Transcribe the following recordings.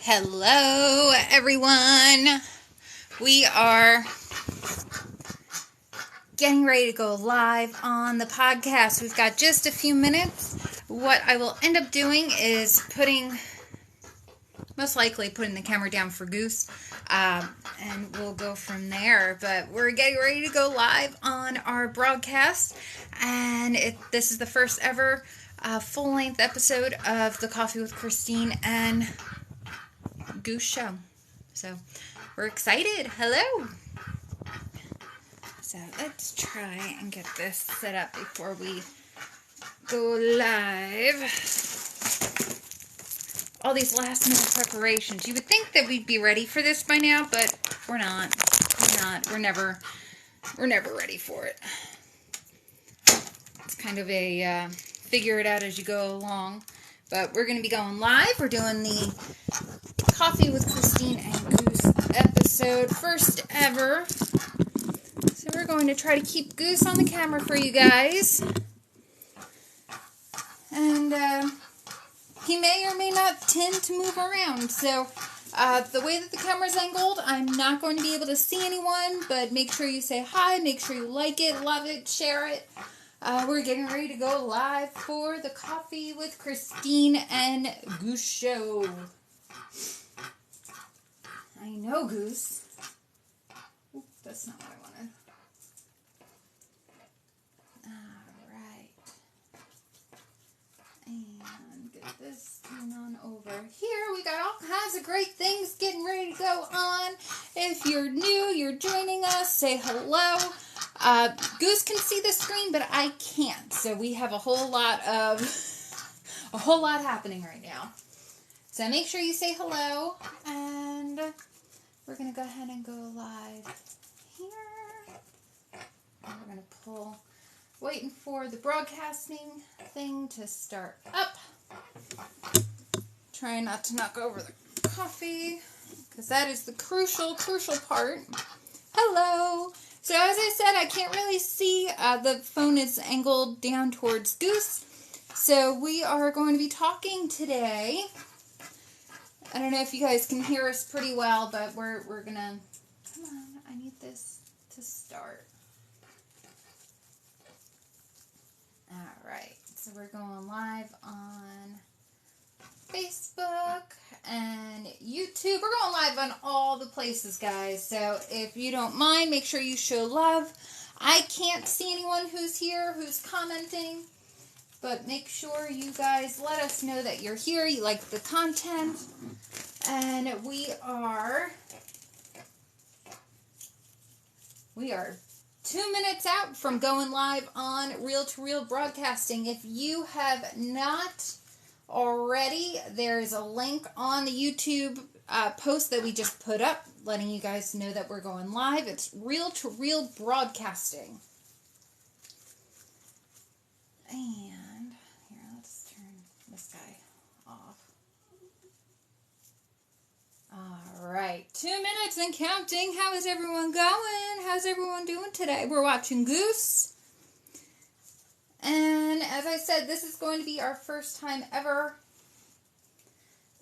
Hello, everyone. We are getting ready to go live on the podcast. We've got just a few minutes. What I will end up doing is most likely putting the camera down for Goose, and we'll go from there. But we're getting ready to go live on our broadcast, and this is the first ever full-length episode of the Coffee with Christine and Goose show. So we're excited. Hello. So let's try and get this set up before we go live. All these last minute preparations. You would think that we'd be ready for this by now, but we're not. We're never ready for it. It's kind of a figure it out as you go along. But we're going to be going live. We're doing the Coffee with Christine and Goose episode, first ever. So we're going to try to keep Goose on the camera for you guys. And he may or may not tend to move around. So the way that the camera's angled, I'm not going to be able to see anyone, but make sure you say hi, make sure you like it, love it, share it. We're getting ready to go live for the Coffee with Christine and Goose show. I know, Goose. Oop, that's not what I wanted. Alright. And get this turned on over here. We got all kinds of great things getting ready to go on. If you're new, you're joining us, say hello. Goose can see the screen, but I can't. So we have a whole lot happening right now. So make sure you say hello, and we're going to go ahead and go live here. And we're going to pull, waiting for the broadcasting thing to start up. Trying not to knock over the coffee, because that is the crucial part. Hello. So as I said, I can't really see. The phone is angled down towards Goose. So we are going to be talking today. I don't know if you guys can hear us pretty well, but we're going to... Come on, I need this to start. Alright, so we're going live on Facebook and YouTube. We're going live on all the places, guys. So if you don't mind, make sure you show love. I can't see anyone who's here, who's commenting, but make sure you guys let us know that you're here, you like the content. And we are 2 minutes out from going live on reel-to-reel broadcasting. If you have not already, there's a link on the YouTube post that we just put up, letting you guys know that we're going live. It's reel-to-reel broadcasting. And here, let's turn this guy off. All right, 2 minutes and counting. How is everyone going? How's everyone doing today? We're watching Goose. And as I said, this is going to be our first time ever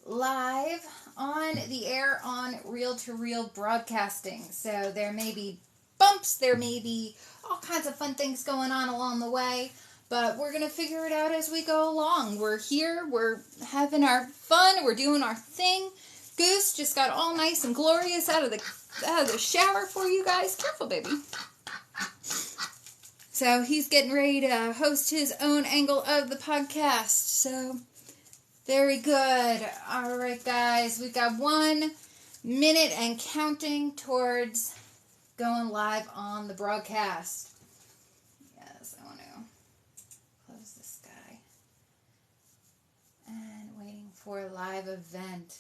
live on the air on reel-to-reel broadcasting. So there may be bumps, there may be all kinds of fun things going on along the way, but we're going to figure it out as we go along. We're here, we're having our fun, we're doing our thing. Goose just got all nice and glorious out of the shower for you guys. Careful, baby. So he's getting ready to host his own angle of the podcast. So very good. All right, guys. We've got 1 minute and counting towards going live on the broadcast. Yes, I want to close this guy. And waiting for a live event.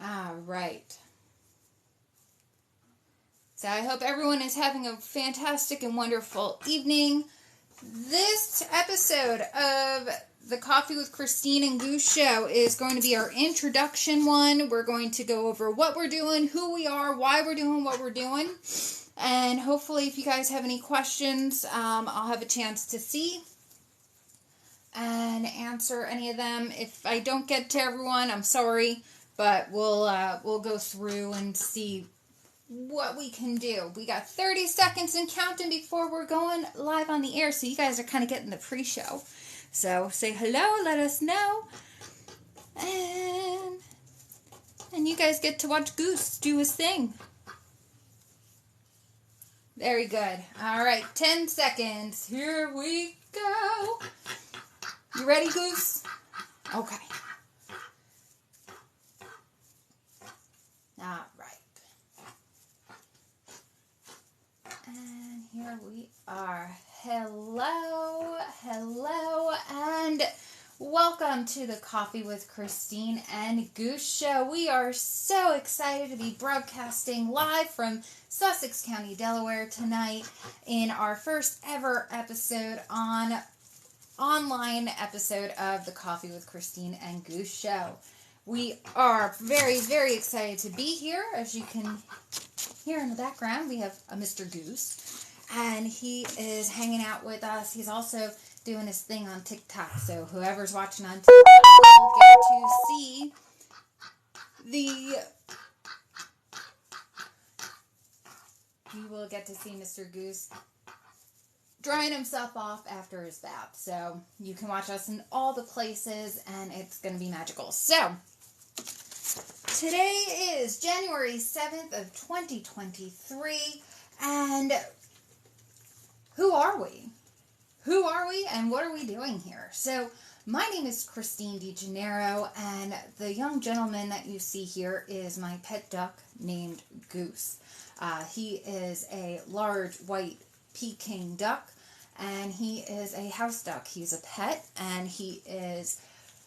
All right. So I hope everyone is having a fantastic and wonderful evening. This episode of the Coffee with Christine and Goose show is going to be our introduction one. We're going to go over what we're doing, who we are, why we're doing what we're doing. And hopefully if you guys have any questions, I'll have a chance to see. And and answer any of them. If I don't get to everyone, I'm sorry, but we'll go through and see what we can do. We got 30 seconds and counting before we're going live on the air, so you guys are kind of getting the pre-show. So say hello, let us know, and you guys get to watch Goose do his thing. Very good. All right, 10 seconds. Here we go. You ready, Goose? Okay. All right. And here we are. Hello, and welcome to the Coffee with Christine and Goose show. We are so excited to be broadcasting live from Sussex County, Delaware tonight in our first ever online episode of the Coffee with Christine and Goose show. We are very, very excited to be here. As you can hear in the background, we have a Mr. Goose, and he is hanging out with us. He's also doing his thing on TikTok, so whoever's watching on TikTok will get to see you will get to see Mr. Goose drying himself off after his bath. So you can watch us in all the places, and it's going to be magical. So today is January 7th of 2023, and who are we? Who are we, and what are we doing here? So my name is Christine DeGennaro, and the young gentleman that you see here is my pet duck named Goose. He is a large white Peking duck, and he is a house duck. He's a pet, and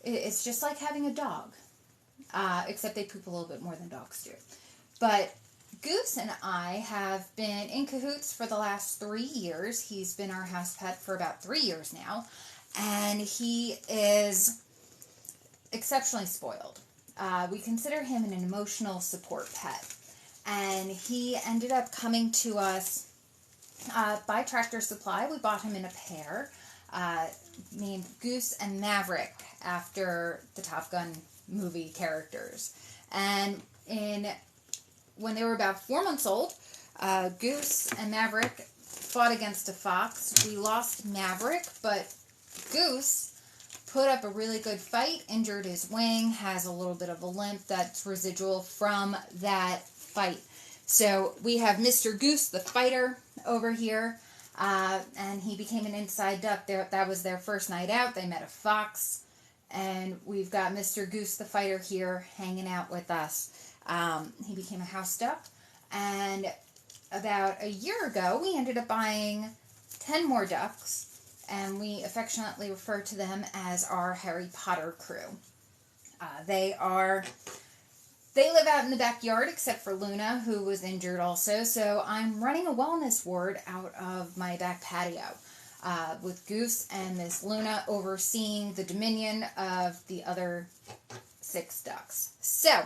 it's just like having a dog, except they poop a little bit more than dogs do. But Goose and I have been in cahoots for the last 3 years. He's been our house pet for about 3 years now, and he is exceptionally spoiled. We consider him an emotional support pet, and he ended up coming to us by Tractor Supply. We bought him in a pair named Goose and Maverick, after the Top Gun movie characters. And when they were about 4 months old, Goose and Maverick fought against a fox. We lost Maverick, but Goose put up a really good fight, injured his wing, has a little bit of a limp that's residual from that fight. So we have Mr. Goose, the fighter, over here, and he became an inside duck. That was their first night out. They met a fox, and we've got Mr. Goose, the fighter, here hanging out with us. He became a house duck, and about a year ago, we ended up buying 10 more ducks, and we affectionately refer to them as our Harry Potter crew. They live out in the backyard, except for Luna, who was injured also, so I'm running a wellness ward out of my back patio with Goose and Miss Luna overseeing the dominion of the other 6 ducks. So,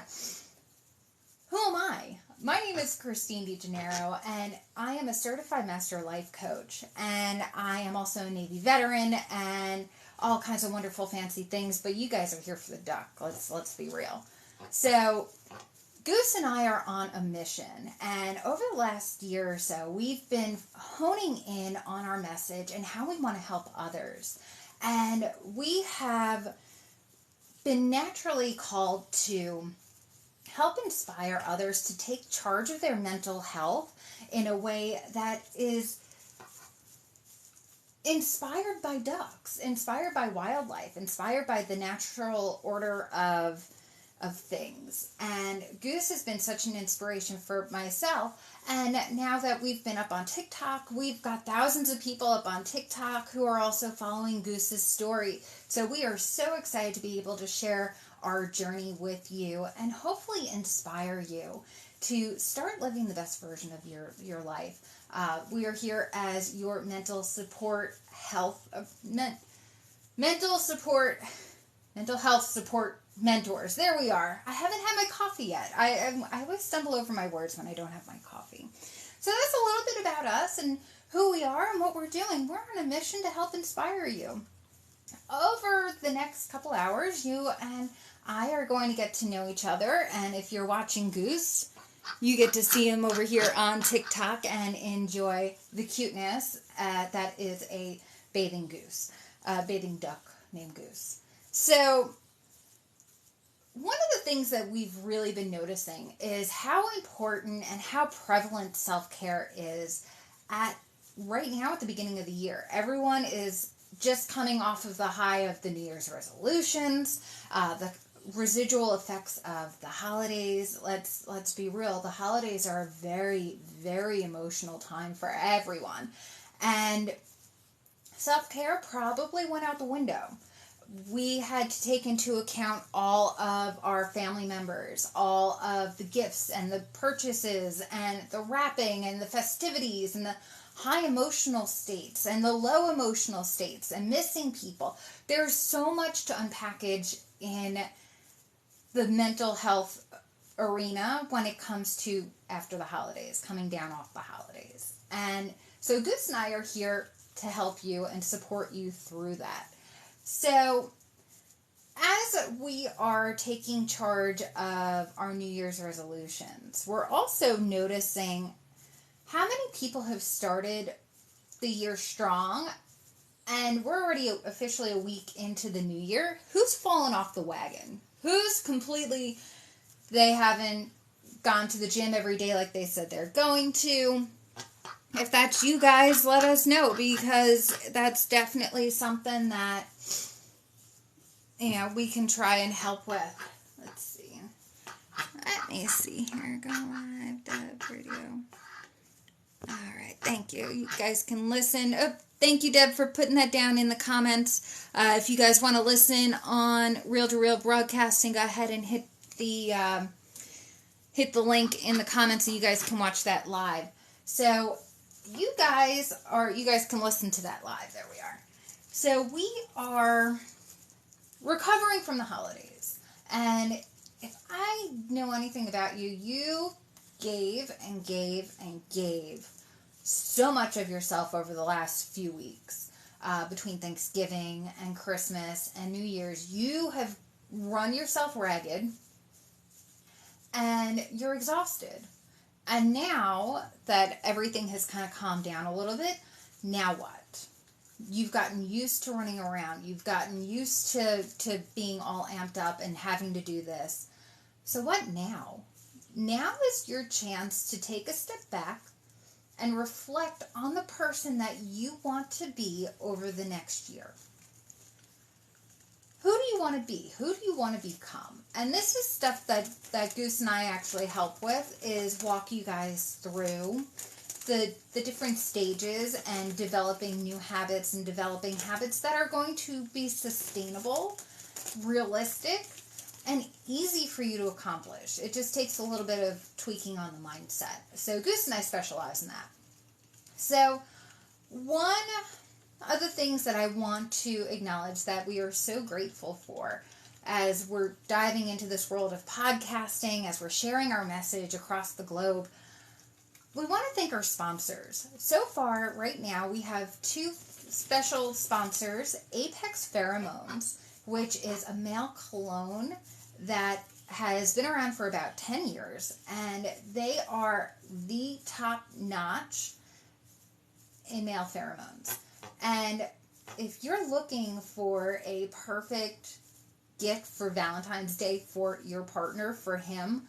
who am I? My name is Christine DeGennaro, and I am a certified master life coach, and I am also a Navy veteran and all kinds of wonderful fancy things, but you guys are here for the duck. Let's be real. So, Goose and I are on a mission, and over the last year or so, we've been honing in on our message and how we want to help others. And we have been naturally called to help inspire others to take charge of their mental health in a way that is inspired by ducks, inspired by wildlife, inspired by the natural order of things. And Goose has been such an inspiration for myself, and now that we've been up on TikTok, we've got thousands of people up on TikTok who are also following Goose's story. So we are so excited to be able to share our journey with you and hopefully inspire you to start living the best version of your life. We are here as your mental health support mentors. There we are. I haven't had my coffee yet. I always stumble over my words when I don't have my coffee. So that's a little bit about us and who we are and what we're doing. We're on a mission to help inspire you. Over the next couple hours, you and I are going to get to know each other. And if you're watching Goose, you get to see him over here on TikTok and enjoy the cuteness. That is a bathing goose, bathing duck named Goose. So one of the things that we've really been noticing is how important and how prevalent self-care is right now at the beginning of the year. Everyone is just coming off of the high of the New Year's resolutions, the residual effects of the holidays. Let's be real. The holidays are a very, very emotional time for everyone. And self-care probably went out the window. We had to take into account all of our family members, all of the gifts and the purchases and the wrapping and the festivities and the high emotional states and the low emotional states and missing people. There's so much to unpackage in the mental health arena when it comes to after the holidays, coming down off the holidays. And so Goose and I are here to help you and support you through that. So, as we are taking charge of our New Year's resolutions, we're also noticing how many people have started the year strong, and we're already officially a week into the new year. Who's fallen off the wagon? Who's completely, they haven't gone to the gym every day like they said they're going to? If that's you guys, let us know, because that's definitely something that, we can try and help with. Let's see. Let me see here. Go live, Deb Radio. All right. Thank you. You guys can listen. Oh, thank you, Deb, for putting that down in the comments. If you guys want to listen on Reel to Reel Broadcasting, go ahead and hit the link in the comments, and you guys can watch that live. So you guys can listen to that live. There we are. So we are recovering from the holidays. And if I know anything about you, you gave and gave and gave so much of yourself over the last few weeks. Between Thanksgiving and Christmas and New Year's, you have run yourself ragged and you're exhausted. And now that everything has kind of calmed down a little bit, now what? You've gotten used to running around. You've gotten used to being all amped up and having to do this. So what now? Now is your chance to take a step back and reflect on the person that you want to be over the next year. Who do you want to be? Who do you want to become? And this is stuff that Goose and I actually help with, is walk you guys through the different stages and developing new habits and developing habits that are going to be sustainable, realistic, and easy for you to accomplish. It just takes a little bit of tweaking on the mindset. So Goose and I specialize in that. So one of the things that I want to acknowledge that we are so grateful for as we're diving into this world of podcasting, as we're sharing our message across the globe, we want to thank our sponsors. So far, right now, we have two special sponsors, Apex Pheromones, which is a male cologne that has been around for about 10 years, and they are the top-notch in male pheromones. And if you're looking for a perfect gift for Valentine's Day for your partner, for him,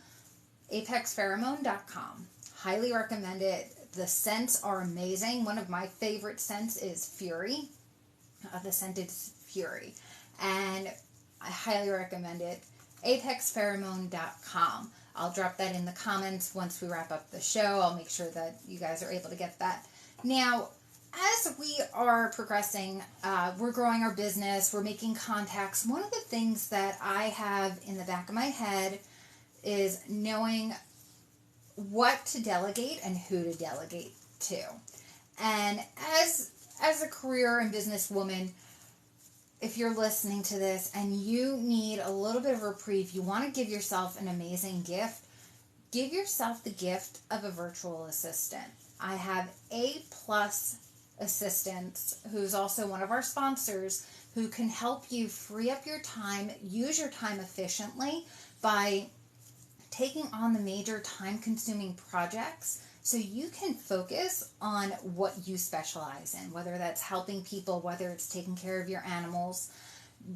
apexpheromone.com. Highly recommend it. The scents are amazing. One of my favorite scents is Fury. The scent is Fury. And I highly recommend it. apexpheromone.com. I'll drop that in the comments once we wrap up the show. I'll make sure that you guys are able to get that. Now, as we are progressing, we're growing our business, we're making contacts. One of the things that I have in the back of my head is knowing what to delegate and who to delegate to. And as a career and businesswoman, if you're listening to this and you need a little bit of reprieve, you want to give yourself an amazing gift, give yourself the gift of a virtual assistant. I have A+ Assistants, who's also one of our sponsors, who can help you free up your time, use your time efficiently by taking on the major time-consuming projects so you can focus on what you specialize in, whether that's helping people, whether it's taking care of your animals.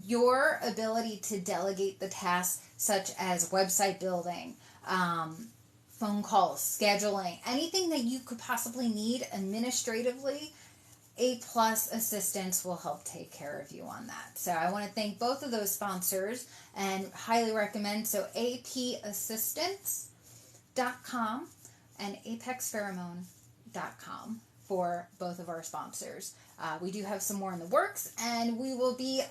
Your ability to delegate the tasks such as website building, phone calls, scheduling, anything that you could possibly need administratively, A+ Assistance will help take care of you on that. So I want to thank both of those sponsors and highly recommend, so apassistance.com and apexpheromone.com for both of our sponsors. We do have some more in the works, and we will be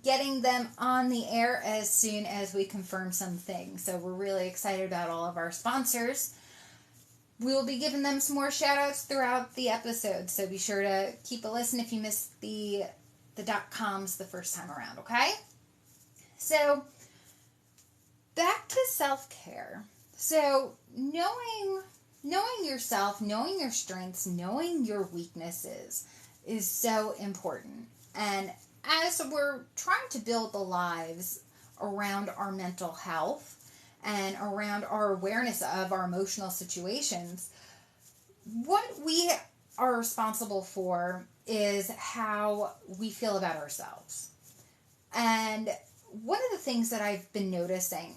getting them on the air as soon as we confirm some things. So we're really excited about all of our sponsors. We will be giving them some more shout outs throughout the episode, so be sure to keep a listen if you missed the .coms the first time around, okay? So back to self-care. So knowing yourself, knowing your strengths, knowing your weaknesses is so important. And as we're trying to build the lives around our mental health and around our awareness of our emotional situations, what we are responsible for is how we feel about ourselves. And one of the things that I've been noticing,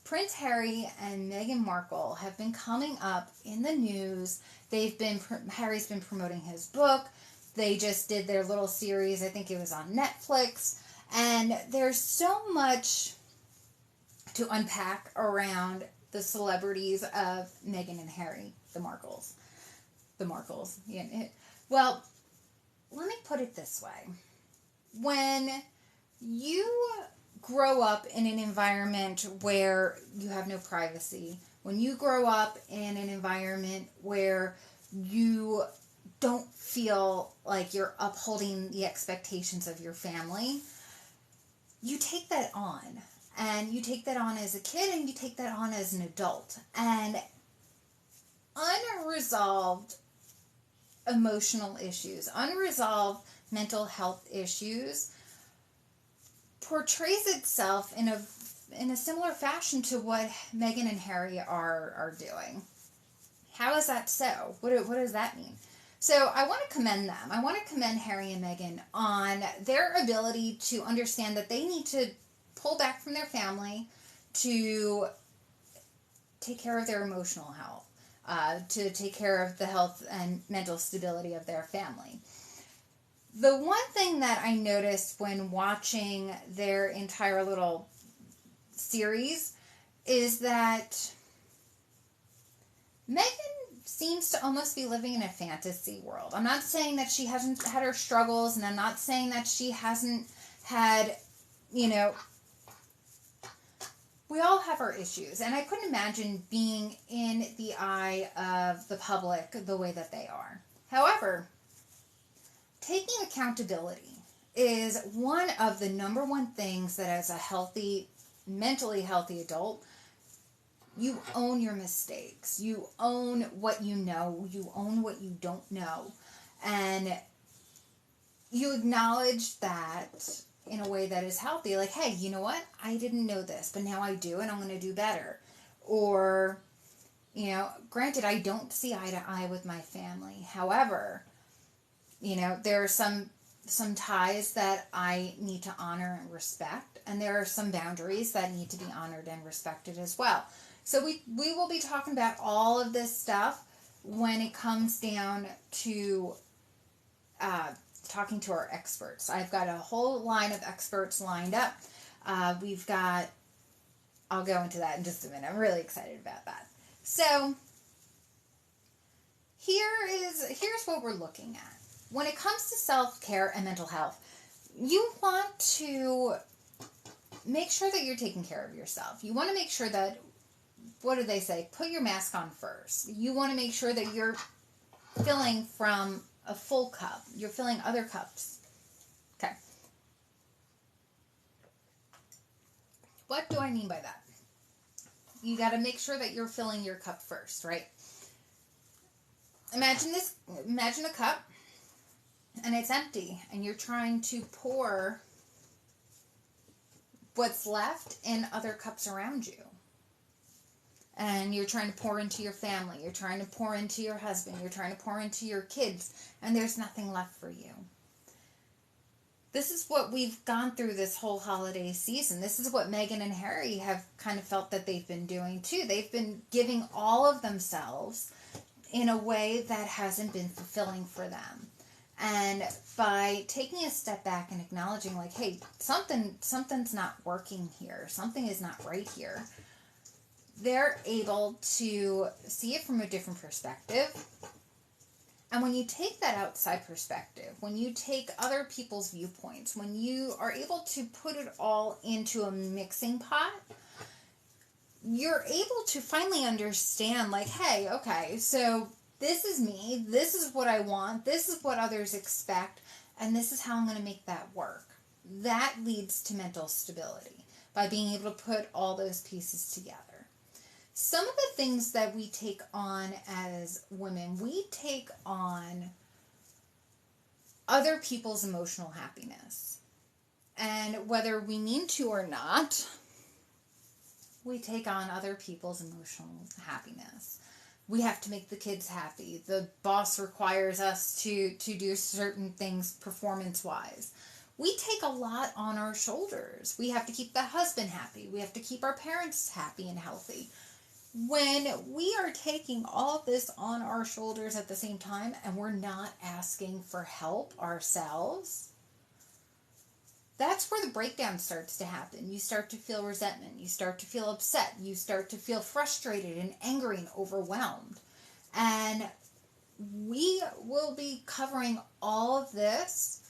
Prince Harry and Meghan Markle have been coming up in the news. Harry's been promoting his book. They just did their little series, I think it was on Netflix. And there's so much to unpack around the celebrities of Meghan and Harry, the Markles. Well, let me put it this way. When you grow up in an environment where you have no privacy, when you grow up in an environment where you don't feel like you're upholding the expectations of your family, you take that on. And you take that on as a kid, and you take that on as an adult. And unresolved emotional issues, unresolved mental health issues portrays itself in a similar fashion to what Meghan and Harry are doing. How is that so? What does that mean? So I want to commend them. I want to commend Harry and Meghan on their ability to understand that they need to pull back from their family to take care of their emotional health, to take care of the health and mental stability of their family. The one thing that I noticed when watching their entire little series is that Meghan seems to almost be living in a fantasy world. I'm not saying that she hasn't had her struggles, and I'm not saying that she hasn't had, we all have our issues, and I couldn't imagine being in the eye of the public the way that they are. However, taking accountability is one of the number one things that as a mentally healthy adult, you own your mistakes. You own what you know. You own what you don't know. And you acknowledge that in a way that is healthy. Like, hey, you know what? I didn't know this, but now I do, and I'm going to do better. Or, granted, I don't see eye to eye with my family. However, there are some ties that I need to honor and respect, and there are some boundaries that need to be honored and respected as well. So we will be talking about all of this stuff when it comes down to talking to our experts. I've got a whole line of experts lined up. I'll go into that in just a minute. I'm really excited about that. So here's what we're looking at. When it comes to self-care and mental health, you want to make sure that you're taking care of yourself. You want to make sure that, what do they say? Put your mask on first. You want to make sure that you're filling from a full cup. You're filling other cups. Okay. What do I mean by that? You got to make sure that you're filling your cup first, right? Imagine a cup. and it's empty, and you're trying to pour what's left in other cups around you. And you're trying to pour into your family, you're trying to pour into your husband, you're trying to pour into your kids, and there's nothing left for you. This is what we've gone through this whole holiday season. This is what Meghan and Harry have kind of felt that they've been doing too. They've been giving all of themselves in a way that hasn't been fulfilling for them. And by taking a step back and acknowledging, like, hey, something's not working here, something is not right here, they're able to see it from a different perspective. And when you take that outside perspective, when you take other people's viewpoints, when you are able to put it all into a mixing pot, you're able to finally understand, like, hey, okay, so this is me, this is what I want, this is what others expect, and this is how I'm going to make that work. That leads to mental stability, by being able to put all those pieces together. Some of the things that we take on as women, we take on other people's emotional happiness. And whether we mean to or not, we take on other people's emotional happiness. We have to make the kids happy. The boss requires us to do certain things performance-wise. We take a lot on our shoulders. We have to keep the husband happy. We have to keep our parents happy and healthy. When we are taking all of this on our shoulders at the same time and we're not asking for help ourselves, that's where the breakdown starts to happen. You start to feel resentment. You start to feel upset. You start to feel frustrated and angry and overwhelmed. And we will be covering all of this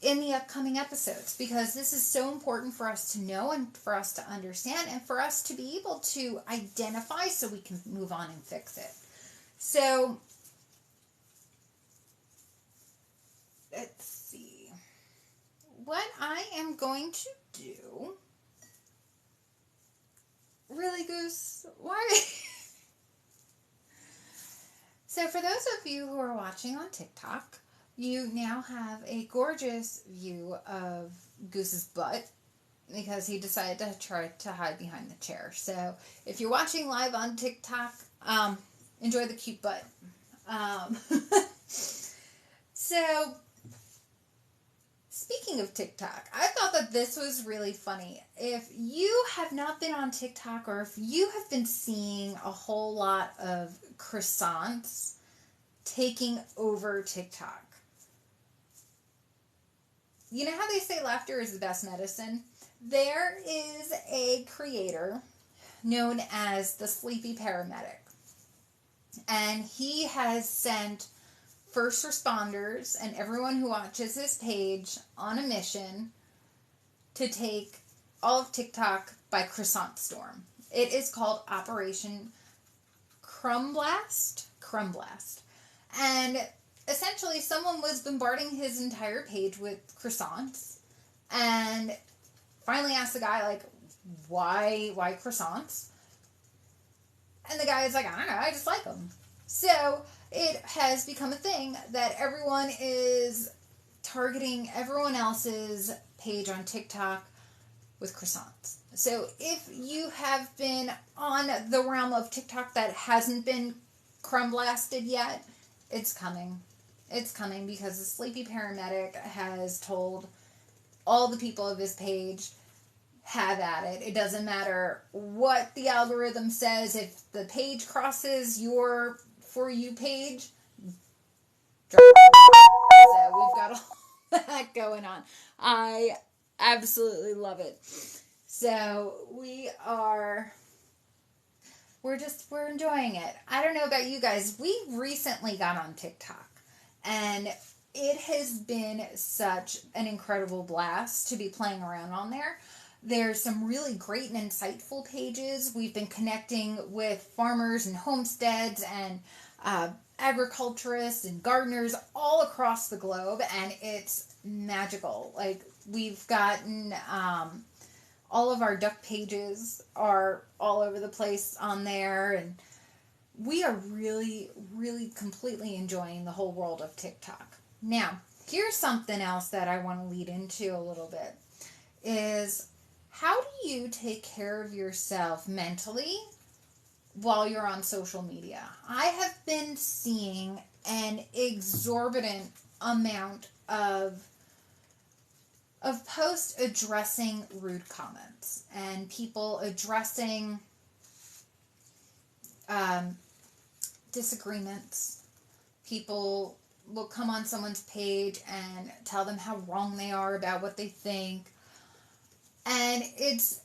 in the upcoming episodes, because this is so important for us to know and for us to understand and for us to be able to identify so we can move on and fix it. So, let's see. What I am going to do... Really, Goose? Why? So for those of you who are watching on TikTok, you now have a gorgeous view of Goose's butt, because he decided to try to hide behind the chair. So if you're watching live on TikTok, enjoy the cute butt. So speaking of TikTok, I thought that this was really funny. If you have not been on TikTok, or if you have been seeing a whole lot of croissants taking over TikTok, you know how they say laughter is the best medicine? There is a creator known as the Sleepy Paramedic. And he has sent first responders and everyone who watches his page on a mission to take all of TikTok by croissant storm. It is called Operation Crumblast. And essentially, someone was bombarding his entire page with croissants, and finally asked the guy, like, why croissants? And the guy is like, I don't know, I just like them. So it has become a thing that everyone is targeting everyone else's page on TikTok with croissants. So if you have been on the realm of TikTok that hasn't been crumb blasted yet, it's coming. It's coming, because the Sleepy Paramedic has told all the people of his page, have at it. It doesn't matter what the algorithm says. If the page crosses your For You page, drop it. So we've got all that going on. I absolutely love it. So we're enjoying it. I don't know about you guys. We recently got on TikTok, and it has been such an incredible blast to be playing around on there. There's some really great and insightful pages. We've been connecting with farmers and homesteads and agriculturists and gardeners all across the globe, and it's magical. Like, we've gotten all of our duck pages are all over the place on there, and we are really, really completely enjoying the whole world of TikTok. Now, Here's something else that I want to lead into a little bit is, how do you take care of yourself mentally while you're on social media? I have been seeing an exorbitant amount of posts addressing rude comments and people addressing disagreements. People will come on someone's page and tell them how wrong they are about what they think. And it's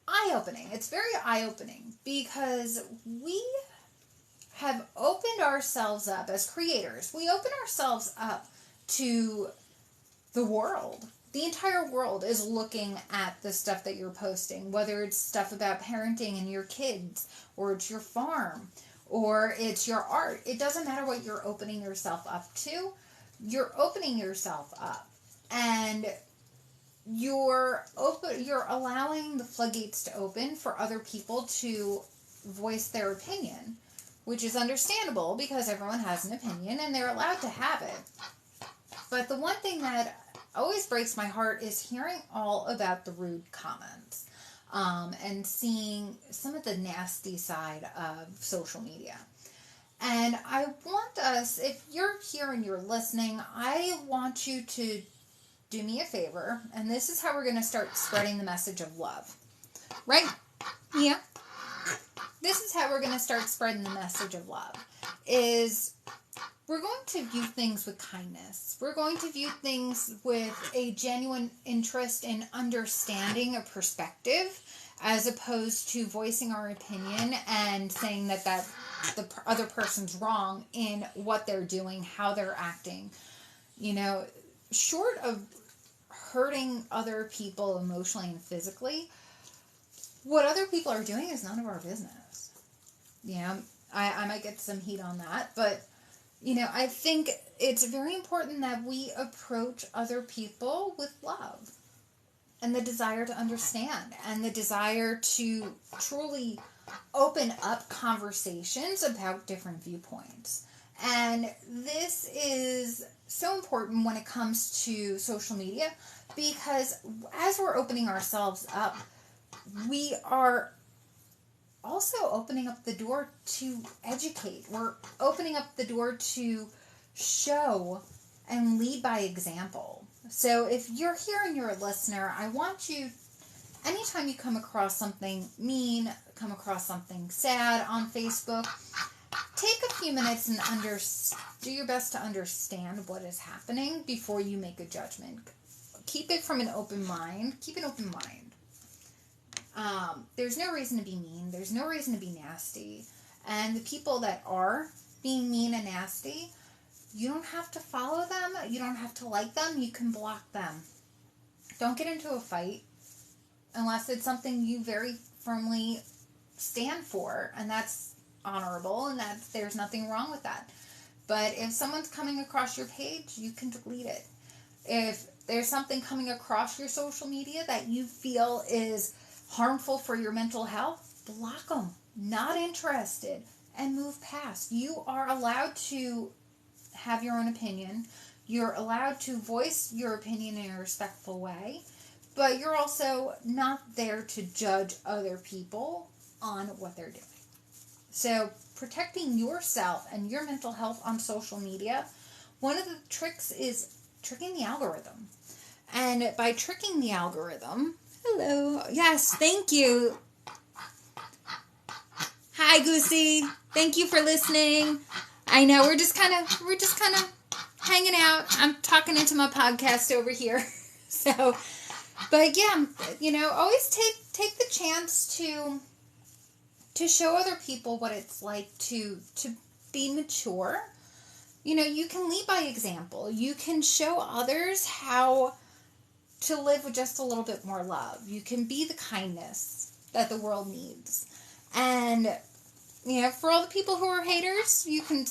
eye-opening. It's very eye-opening because we have opened ourselves up as creators. We open ourselves up to the world. The entire world is looking at the stuff that you're posting, whether it's stuff about parenting and your kids, or it's your farm, or it's your art. It doesn't matter what you're opening yourself up to. You're opening yourself up, and you're allowing the floodgates to open for other people to voice their opinion, which is understandable because everyone has an opinion and they're allowed to have it. But the one thing that always breaks my heart is hearing all about the rude comments, and seeing some of the nasty side of social media. And I want us, if you're here and you're listening, I want you to do me a favor, and this is how we're going to start spreading the message of love. Right? Yeah. This is how we're going to start spreading the message of love, is we're going to view things with kindness. We're going to view things with a genuine interest in understanding a perspective, as opposed to voicing our opinion and saying that the other person's wrong in what they're doing, how they're acting. You know, short of hurting other people emotionally and physically, what other people are doing is none of our business. You know, I might get some heat on that, but you know, I think it's very important that we approach other people with love and the desire to understand and the desire to truly open up conversations about different viewpoints. And this is so important when it comes to social media, because as we're opening ourselves up, we are also opening up the door to educate. We're opening up the door to show and lead by example. So if you're here and you're a listener, I want you, anytime you come across something mean, come across something sad on Facebook, take a few minutes and do your best to understand what is happening before you make a judgment. Keep it from an open mind. Keep an open mind. There's no reason to be mean. There's no reason to be nasty. And the people that are being mean and nasty, you don't have to follow them. You don't have to like them. You can block them. Don't get into a fight unless it's something you very firmly stand for, and that's honorable, and that there's nothing wrong with that. But if someone's coming across your page, you can delete it. If there's something coming across your social media that you feel is harmful for your mental health, block them. Not interested, and move past. You are allowed to have your own opinion. You're allowed to voice your opinion in a respectful way, but you're also not there to judge other people on what they're doing. So protecting yourself and your mental health on social media, one of the tricks is tricking the algorithm. And by tricking the algorithm, hello, yes, thank you. Hi, Goosey. Thank you for listening. I know we're just kind of hanging out. I'm talking into my podcast over here. So, but yeah, you know, always take the chance to show other people what it's like to be mature. You know, you can lead by example. You can show others how to live with just a little bit more love. You can be the kindness that the world needs. And you know, for all the people who are haters, you can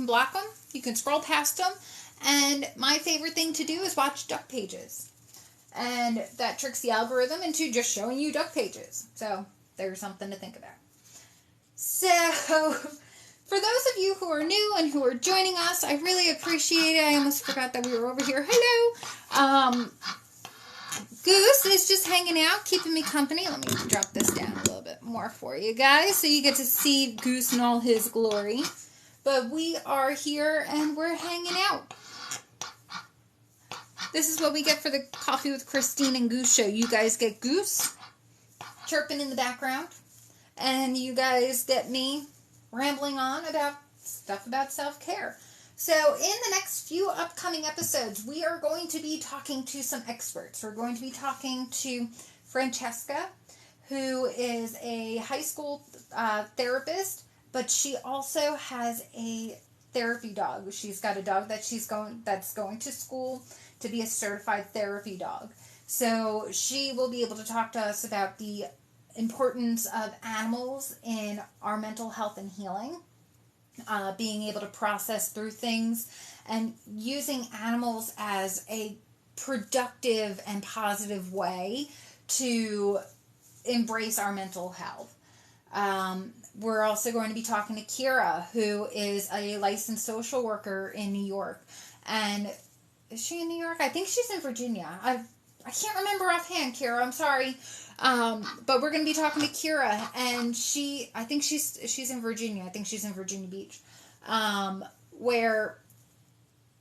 block them. You can scroll past them. And my favorite thing to do is watch duck pages. And that tricks the algorithm into just showing you duck pages. So there's something to think about. So For those of you who are new and who are joining us, I really appreciate it. I almost forgot that we were over here. Hello. Goose is just hanging out, keeping me company. Let me drop this down a little bit more for you guys so you get to see Goose in all his glory. But we are here and we're hanging out. This is what we get for the Coffee with Christine and Goose show. You guys get Goose chirping in the background, and you guys get me rambling on about stuff about self-care. So in the next few upcoming episodes, we are going to be talking to some experts. We're going to be talking to Francesca, who is a high school therapist, but she also has a therapy dog. She's got a dog that's going to school to be a certified therapy dog. So she will be able to talk to us about the importance of animals in our mental health and healing. Being able to process through things and using animals as a productive and positive way to embrace our mental health. We're also going to be talking to Kira, who is a licensed social worker in New York. And is she in New York? I think she's in Virginia. I can't remember offhand, Kira. I'm sorry. But we're going to be talking to Kira, and I think she's in Virginia. I think she's in Virginia Beach. Where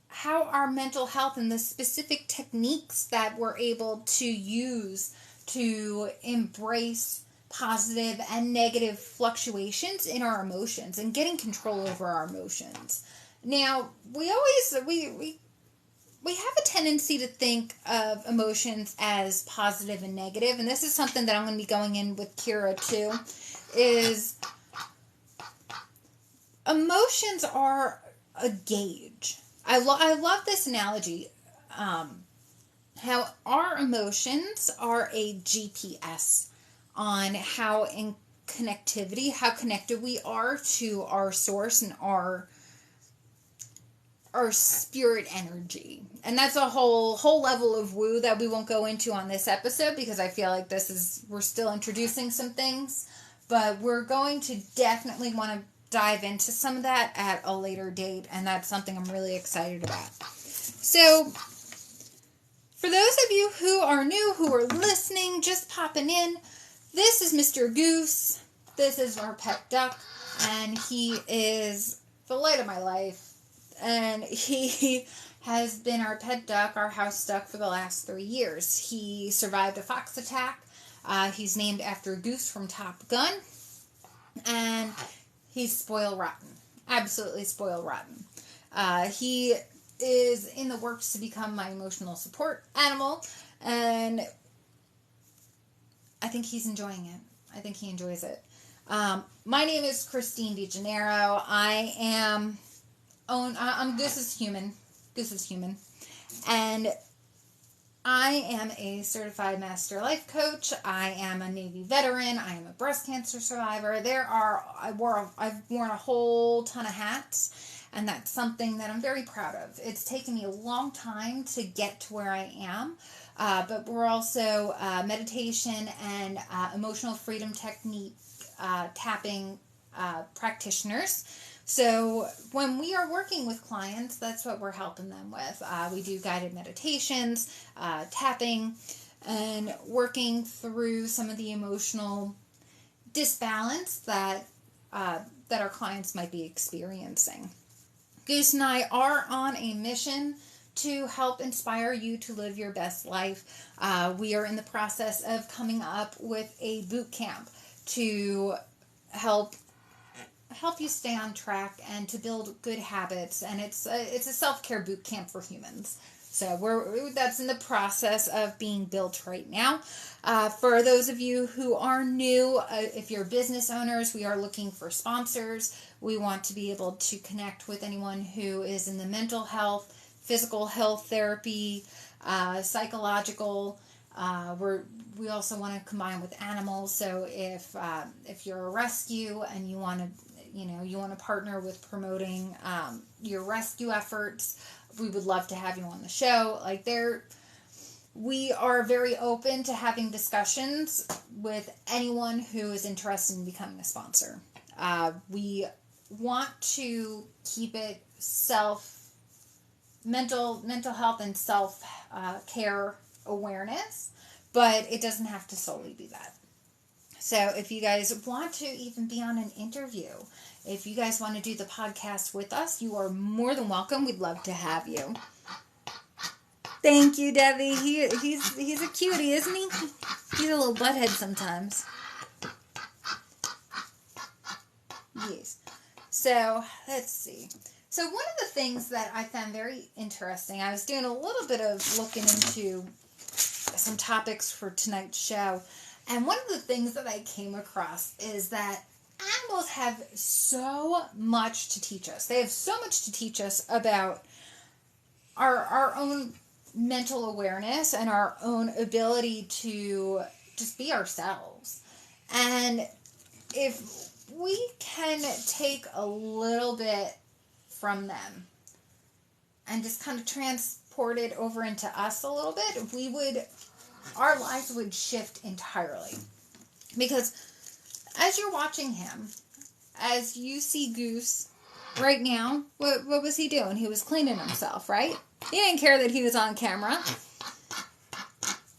how our mental health and the specific techniques that we're able to use to embrace positive and negative fluctuations in our emotions and getting control over our emotions. Now, we have a tendency to think of emotions as positive and negative, and this is something that I'm going to be going in with Kira too, is emotions are a gauge. I love this analogy, how our emotions are a GPS on how connected we are to our source and our spirit energy. And that's a whole level of woo that we won't go into on this episode, because I feel like we're still introducing some things, but we're going to definitely want to dive into some of that at a later date, and that's something I'm really excited about. So for those of you who are new, who are listening, just popping in, this is Mr. Goose. This is our pet duck, and he is the light of my life. And he has been our pet duck, our house duck, for the last 3 years. He survived a fox attack. He's named after Goose from Top Gun. And he's spoiled rotten. Absolutely spoiled rotten. He is in the works to become my emotional support animal. And I think he's enjoying it. I think he enjoys it. My name is Christine DeGennaro. I'm Goose's human. Goose is human. And I am a certified master life coach. I am a Navy veteran. I am a breast cancer survivor. I've worn a whole ton of hats, and that's something that I'm very proud of. It's taken me a long time to get to where I am, but we're also meditation and emotional freedom technique tapping practitioners. So when we are working with clients, that's what we're helping them with. We do guided meditations, tapping, and working through some of the emotional disbalance that our clients might be experiencing. Goose and I are on a mission to help inspire you to live your best life. We are in the process of coming up with a boot camp to help you stay on track and to build good habits, and it's a self-care boot camp for humans. So that's in the process of being built right now. For those of you who are new, if you're business owners, we are looking for sponsors. We want to be able to connect with anyone who is in the mental health, physical health therapy, psychological. We also want to combine with animals. So if you're a rescue and you want to partner with promoting your rescue efforts, we would love to have you on the show. We are very open to having discussions with anyone who is interested in becoming a sponsor. We want to keep it mental health and self care awareness, but it doesn't have to solely be that. So if you guys want to even be on an interview, if you guys want to do the podcast with us, you are more than welcome. We'd love to have you. Thank you, Debbie. He's a cutie, isn't he? He's a little butthead sometimes. Yes. So let's see. So one of the things that I found very interesting, I was doing a little bit of looking into some topics for tonight's show, and one of the things that I came across is that animals have so much to teach us. They have so much to teach us about our own mental awareness and our own ability to just be ourselves. And if we can take a little bit from them and just kind of transport it over into us a little bit, our lives would shift entirely. Because as you're watching him, as you see Goose right now, what was he doing? He was cleaning himself, right? He didn't care that he was on camera.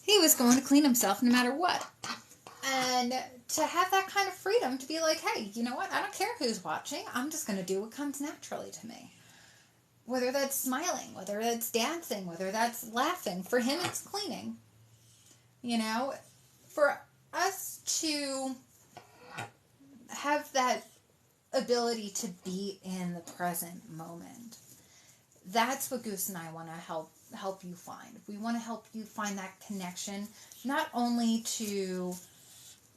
He was going to clean himself no matter what. And to have that kind of freedom to be like, hey, you know what? I don't care who's watching. I'm just going to do what comes naturally to me. Whether that's smiling, whether that's dancing, whether that's laughing. For him, it's cleaning. You know, for us to have that ability to be in the present moment, that's what Goose and I want to help you find. We want to help you find that connection, not only to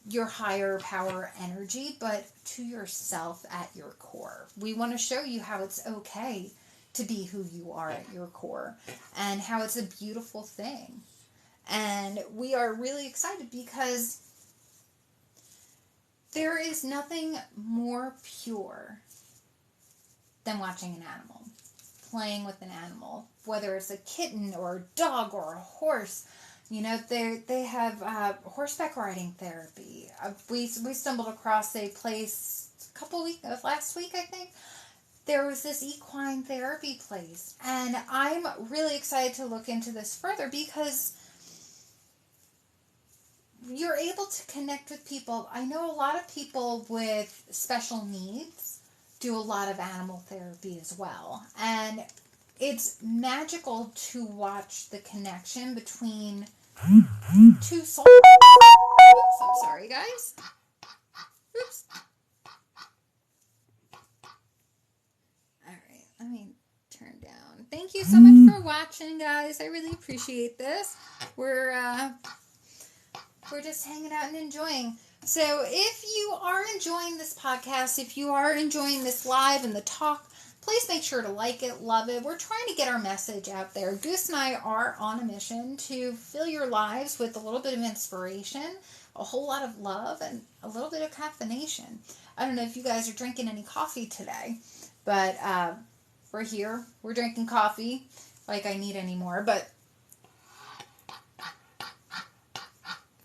your higher power energy, but to yourself at your core. We want to show you how it's okay to be who you are at your core, and how it's a beautiful thing. And we are really excited because there is nothing more pure than watching an animal, playing with an animal, whether it's a kitten or a dog or a horse. You know, they have horseback riding therapy. We stumbled across a place last week, I think. There was this equine therapy place, and I'm really excited to look into this further because you're able to connect with people. I know a lot of people with special needs do a lot of animal therapy as well, and it's magical to watch the connection between two souls. Oops, I'm sorry, guys. Oops. Alright, let me turn down. Thank you so much for watching, guys. I really appreciate this. We're just hanging out and enjoying. So if you are enjoying this podcast, if you are enjoying this live and the talk, please make sure to like it, love it. We're trying to get our message out there. Goose and I are on a mission to fill your lives with a little bit of inspiration, a whole lot of love, and a little bit of caffeination. I don't know if you guys are drinking any coffee today, but we're here. We're drinking coffee like I need any more, but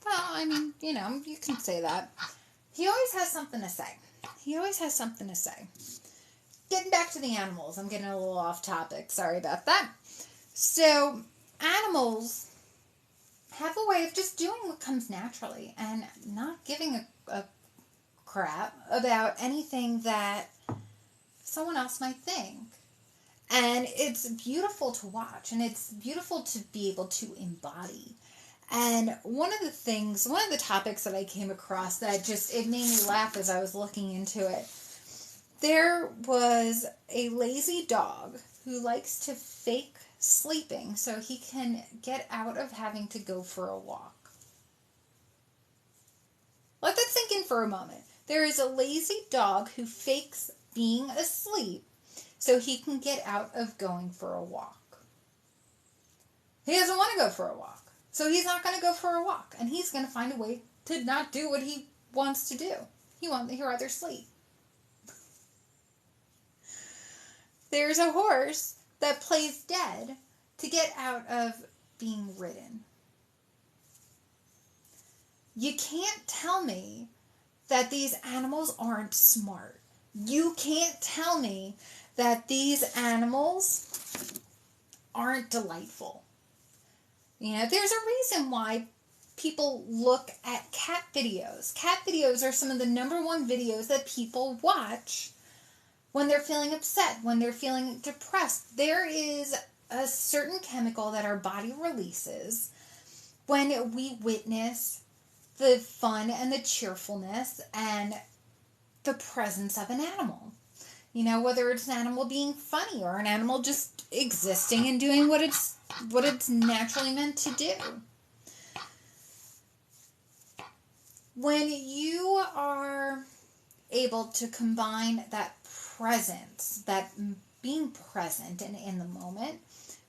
well, I mean, you know, you can say that. He always has something to say. Getting back to the animals. I'm getting a little off topic. Sorry about that. So, animals have a way of just doing what comes naturally and not giving a crap about anything that someone else might think. And it's beautiful to watch, and it's beautiful to be able to embody. And one of the topics that I came across that it made me laugh as I was looking into it, there was a lazy dog who likes to fake sleeping so he can get out of having to go for a walk. Let that sink in for a moment. There is a lazy dog who fakes being asleep so he can get out of going for a walk. He doesn't want to go for a walk. So he's not going to go for a walk, and he's going to find a way to not do what he wants to do. He'd rather sleep. There's a horse that plays dead to get out of being ridden. You can't tell me that these animals aren't smart. You can't tell me that these animals aren't delightful. There's a reason why people look at cat videos. Cat videos are some of the number one videos that people watch when they're feeling upset, when they're feeling depressed. There is a certain chemical that our body releases when we witness the fun and the cheerfulness and the presence of an animal. Whether it's an animal being funny or an animal just existing and doing what it's naturally meant to do. When you are able to combine that presence, that being present and in the moment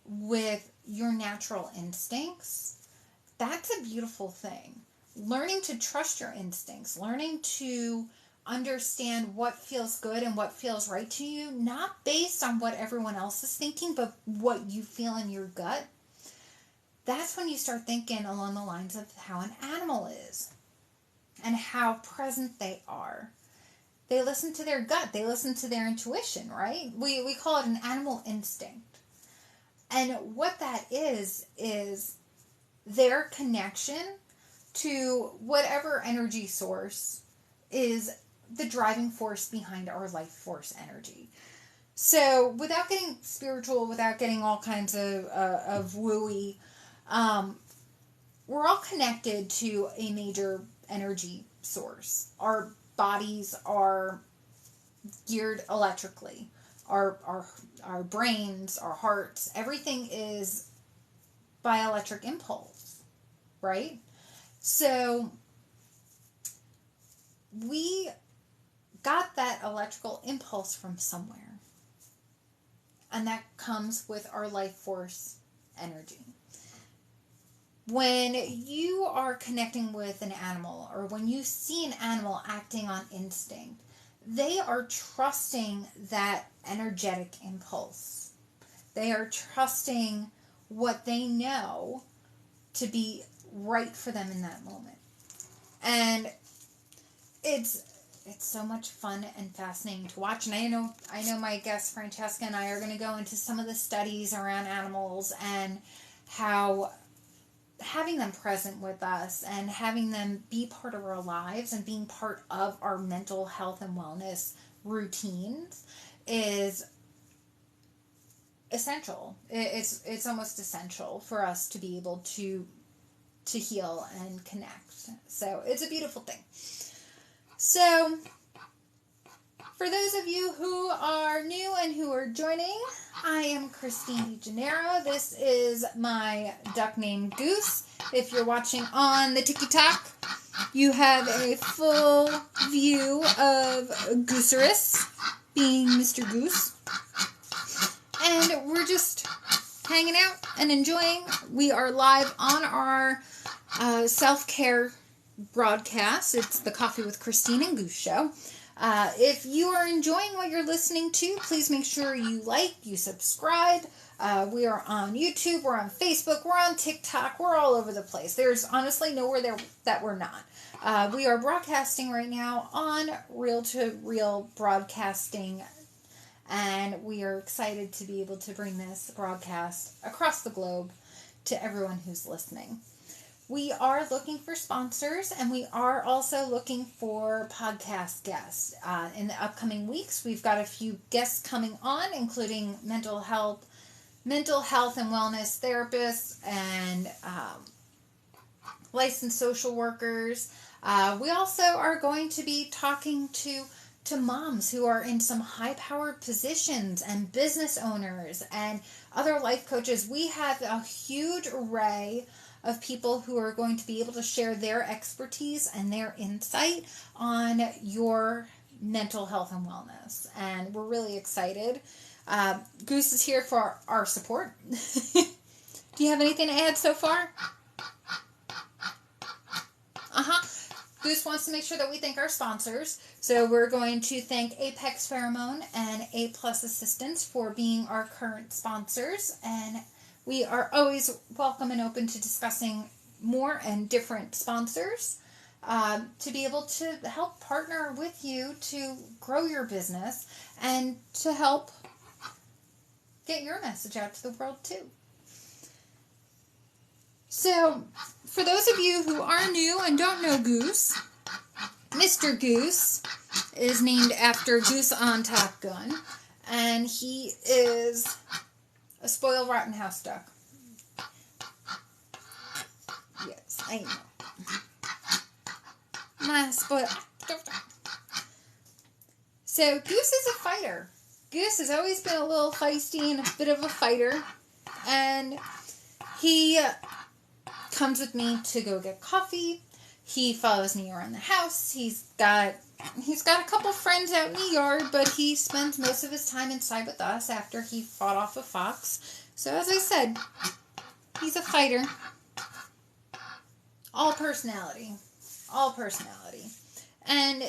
with your natural instincts, that's a beautiful thing. Learning to trust your instincts, learning to understand what feels good and what feels right to you, not based on what everyone else is thinking, but what you feel in your gut. That's when you start thinking along the lines of how an animal is and how present they are. They listen to their gut. They listen to their intuition, right? We call it an animal instinct. And what that is their connection to whatever energy source is the driving force behind our life force energy. So without getting spiritual, without getting all kinds of wooey, we're all connected to a major energy source. Our bodies are geared electrically. Our brains, our hearts, everything is by electric impulse, right? So we got that electrical impulse from somewhere. And that comes with our life force energy. When you are connecting with an animal, or when you see an animal acting on instinct, they are trusting that energetic impulse. They are trusting what they know to be right for them in that moment. And it's so much fun and fascinating to watch. And I know my guest Francesca and I are going to go into some of the studies around animals and how having them present with us and having them be part of our lives and being part of our mental health and wellness routines is essential. It's almost essential for us to be able to heal and connect. So it's a beautiful thing. So for those of you who are new and who are joining, I am Christine DeGennaro. This is my duck named Goose. If you're watching on the TikTok, you have a full view of Gooserus being Mr. Goose. And we're just hanging out and enjoying. We are live on our self-care broadcast. It's the Coffee with Christine and Goose show. If you are enjoying what you're listening to, please make sure you like, you subscribe. We are on YouTube, we're on Facebook, we're on TikTok, we're all over the place. There's honestly nowhere there that we're not. We are broadcasting right now on Reel to Reel Broadcasting, and we are excited to be able to bring this broadcast across the globe to everyone who's listening. We are looking for sponsors, and we are also looking for podcast guests. In the upcoming weeks, we've got a few guests coming on, including mental health and wellness therapists and licensed social workers. We also are going to be talking to moms who are in some high-powered positions and business owners and other life coaches. We have a huge array of people who are going to be able to share their expertise and their insight on your mental health and wellness. And we're really excited. Goose is here for our support. Do you have anything to add so far? Goose wants to make sure that we thank our sponsors. So we're going to thank Apex Pheromone and A Plus Assistance for being our current sponsors. And we are always welcome and open to discussing more and different sponsors. to be able to help partner with you to grow your business and to help get your message out to the world too. So, for those of you who are new and don't know Goose, Mr. Goose is named after Goose on Top Gun, and he is a spoiled, rotten house duck. Yes, I know. My spoiled. So, Goose is a fighter. Goose has always been a little feisty and a bit of a fighter, and he comes with me to go get coffee. He follows me around the house. He's got a couple friends out in the yard, but he spends most of his time inside with us after he fought off a fox. So as I said, he's a fighter. All personality. All personality. And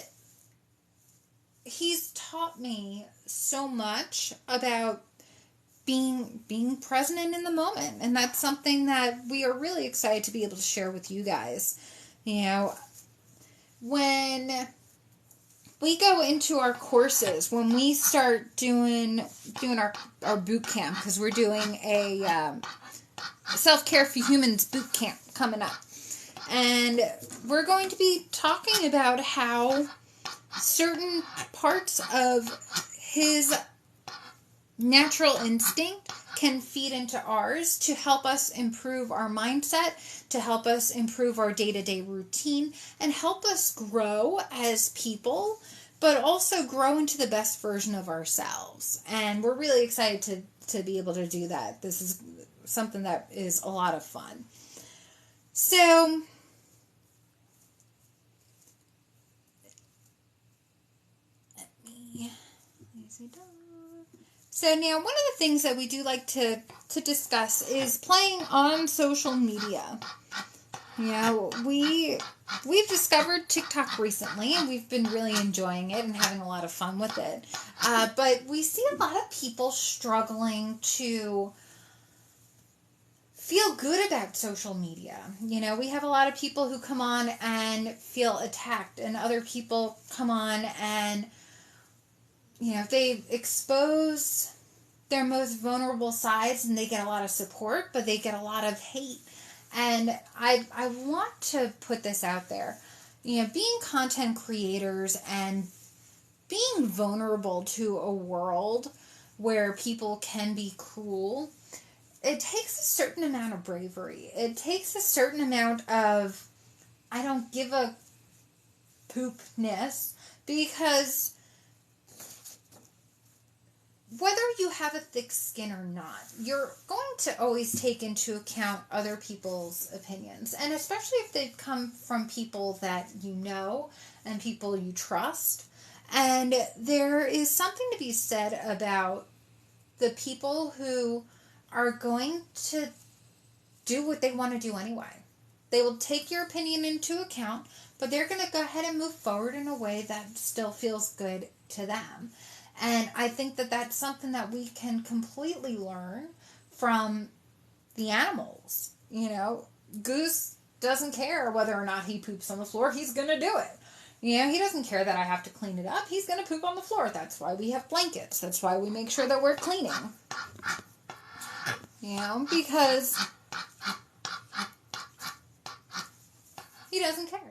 he's taught me so much about being present and in the moment. And that's something that we are really excited to be able to share with you guys. You know, when we go into our courses, when we start doing our boot camp, because we're doing a Self-Care for Humans boot camp coming up. And we're going to be talking about how certain parts of his natural instinct can feed into ours to help us improve our mindset, to help us improve our day-to-day routine, and help us grow as people, but also grow into the best version of ourselves. And we're really excited to be able to do that. This is something that is a lot of fun. So So now, one of the things that we do like to discuss is playing on social media. You know, we've discovered TikTok recently, and we've been really enjoying it and having a lot of fun with it. But we see a lot of people struggling to feel good about social media. You know, we have a lot of people who come on and feel attacked, and other people come on and, you know, they expose their most vulnerable sides and they get a lot of support, but they get a lot of hate. And I want to put this out there. You know, being content creators and being vulnerable to a world where people can be cruel, it takes a certain amount of bravery. It takes a certain amount of I don't give a poopness, because whether you have a thick skin or not, you're going to always take into account other people's opinions. And especially if they've come from people that you know and people you trust. And there is something to be said about the people who are going to do what they want to do anyway. They will take your opinion into account, but they're going to go ahead and move forward in a way that still feels good to them. And I think that that's something that we can completely learn from the animals. You know, Goose doesn't care whether or not he poops on the floor. He's going to do it. You know, he doesn't care that I have to clean it up. He's going to poop on the floor. That's why we have blankets. That's why we make sure that we're cleaning. You know, because he doesn't care.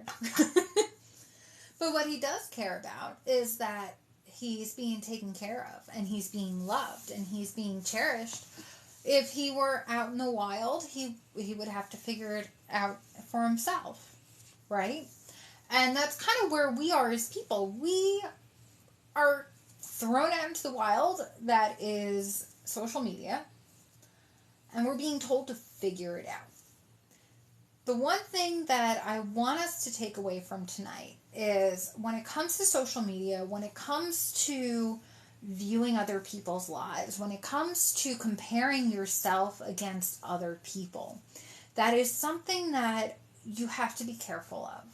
But what he does care about is that he's being taken care of, and he's being loved, and he's being cherished. If he were out in the wild, he would have to figure it out for himself, right? And that's kind of where we are as people. We are thrown out into the wild that is social media, and we're being told to figure it out. The one thing that I want us to take away from tonight is when it comes to social media, when it comes to viewing other people's lives, when it comes to comparing yourself against other people, that is something that you have to be careful of.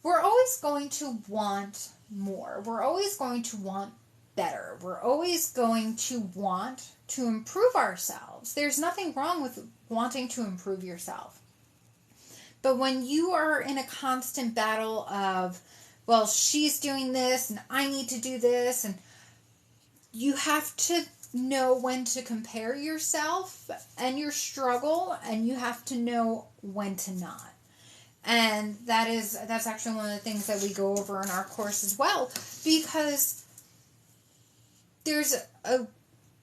We're always going to want more. We're always going to want better. We're always going to want to improve ourselves. There's nothing wrong with wanting to improve yourself. But when you are in a constant battle of, well, she's doing this and I need to do this, and you have to know when to compare yourself and your struggle, and you have to know when to not. And that's actually one of the things that we go over in our course as well, because there's a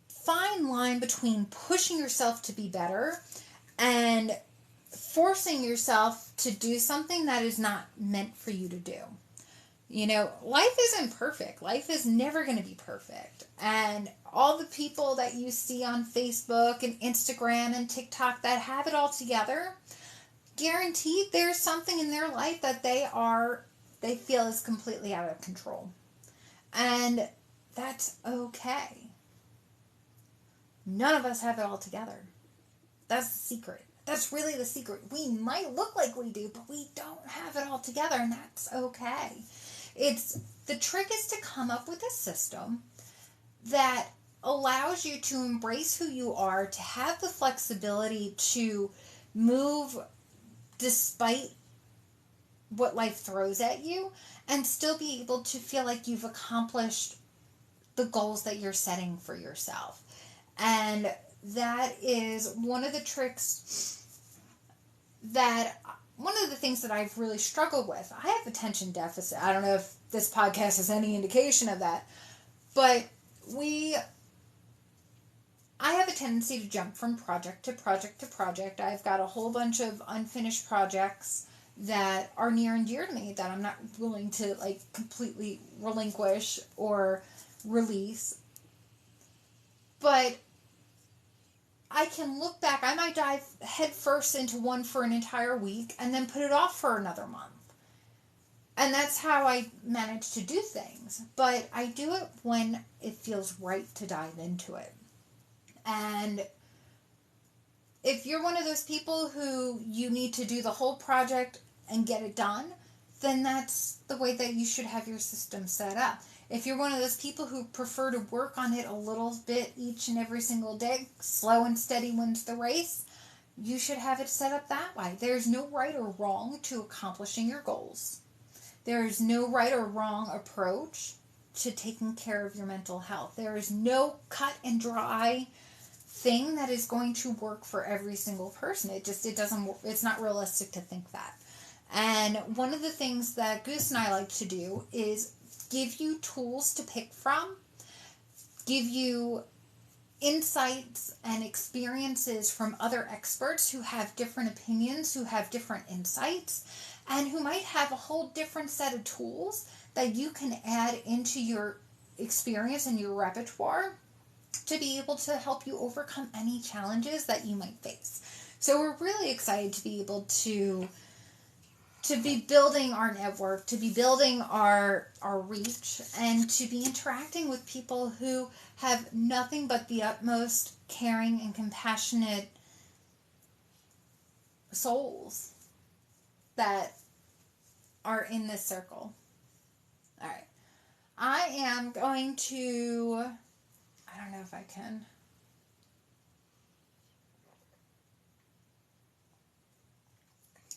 fine line between pushing yourself to be better and forcing yourself to do something that is not meant for you to do. You know, life isn't perfect. Life is never going to be perfect. And all the people that you see on Facebook and Instagram and TikTok that have it all together, guaranteed there's something in their life that they feel is completely out of control. And that's okay. None of us have it all together. That's the secret. That's really the secret. We might look like we do, but we don't have it all together, and that's okay. The trick is to come up with a system that allows you to embrace who you are, to have the flexibility to move despite what life throws at you, and still be able to feel like you've accomplished the goals that you're setting for yourself. And that is one of the things that I've really struggled with. I have attention deficit. I don't know if this podcast is any indication of that, but I have a tendency to jump from project to project to project. I've got a whole bunch of unfinished projects that are near and dear to me that I'm not willing to completely relinquish or release. But I can look back. I might dive head first into one for an entire week and then put it off for another month. And that's how I manage to do things. But I do it when it feels right to dive into it. And if you're one of those people who you need to do the whole project and get it done, then that's the way that you should have your system set up. If you're one of those people who prefer to work on it a little bit each and every single day, slow and steady wins the race, you should have it set up that way. There's no right or wrong to accomplishing your goals. There is no right or wrong approach to taking care of your mental health. There is no cut and dry thing that is going to work for every single person. It's not realistic to think that. And one of the things that Goose and I like to do is give you tools to pick from, give you insights and experiences from other experts who have different opinions, who have different insights, and who might have a whole different set of tools that you can add into your experience and your repertoire to be able to help you overcome any challenges that you might face. So we're really excited to be able to be building our network, to be building our reach, and to be interacting with people who have nothing but the utmost caring and compassionate souls that are in this circle. All right. I am going to, I don't know if I can.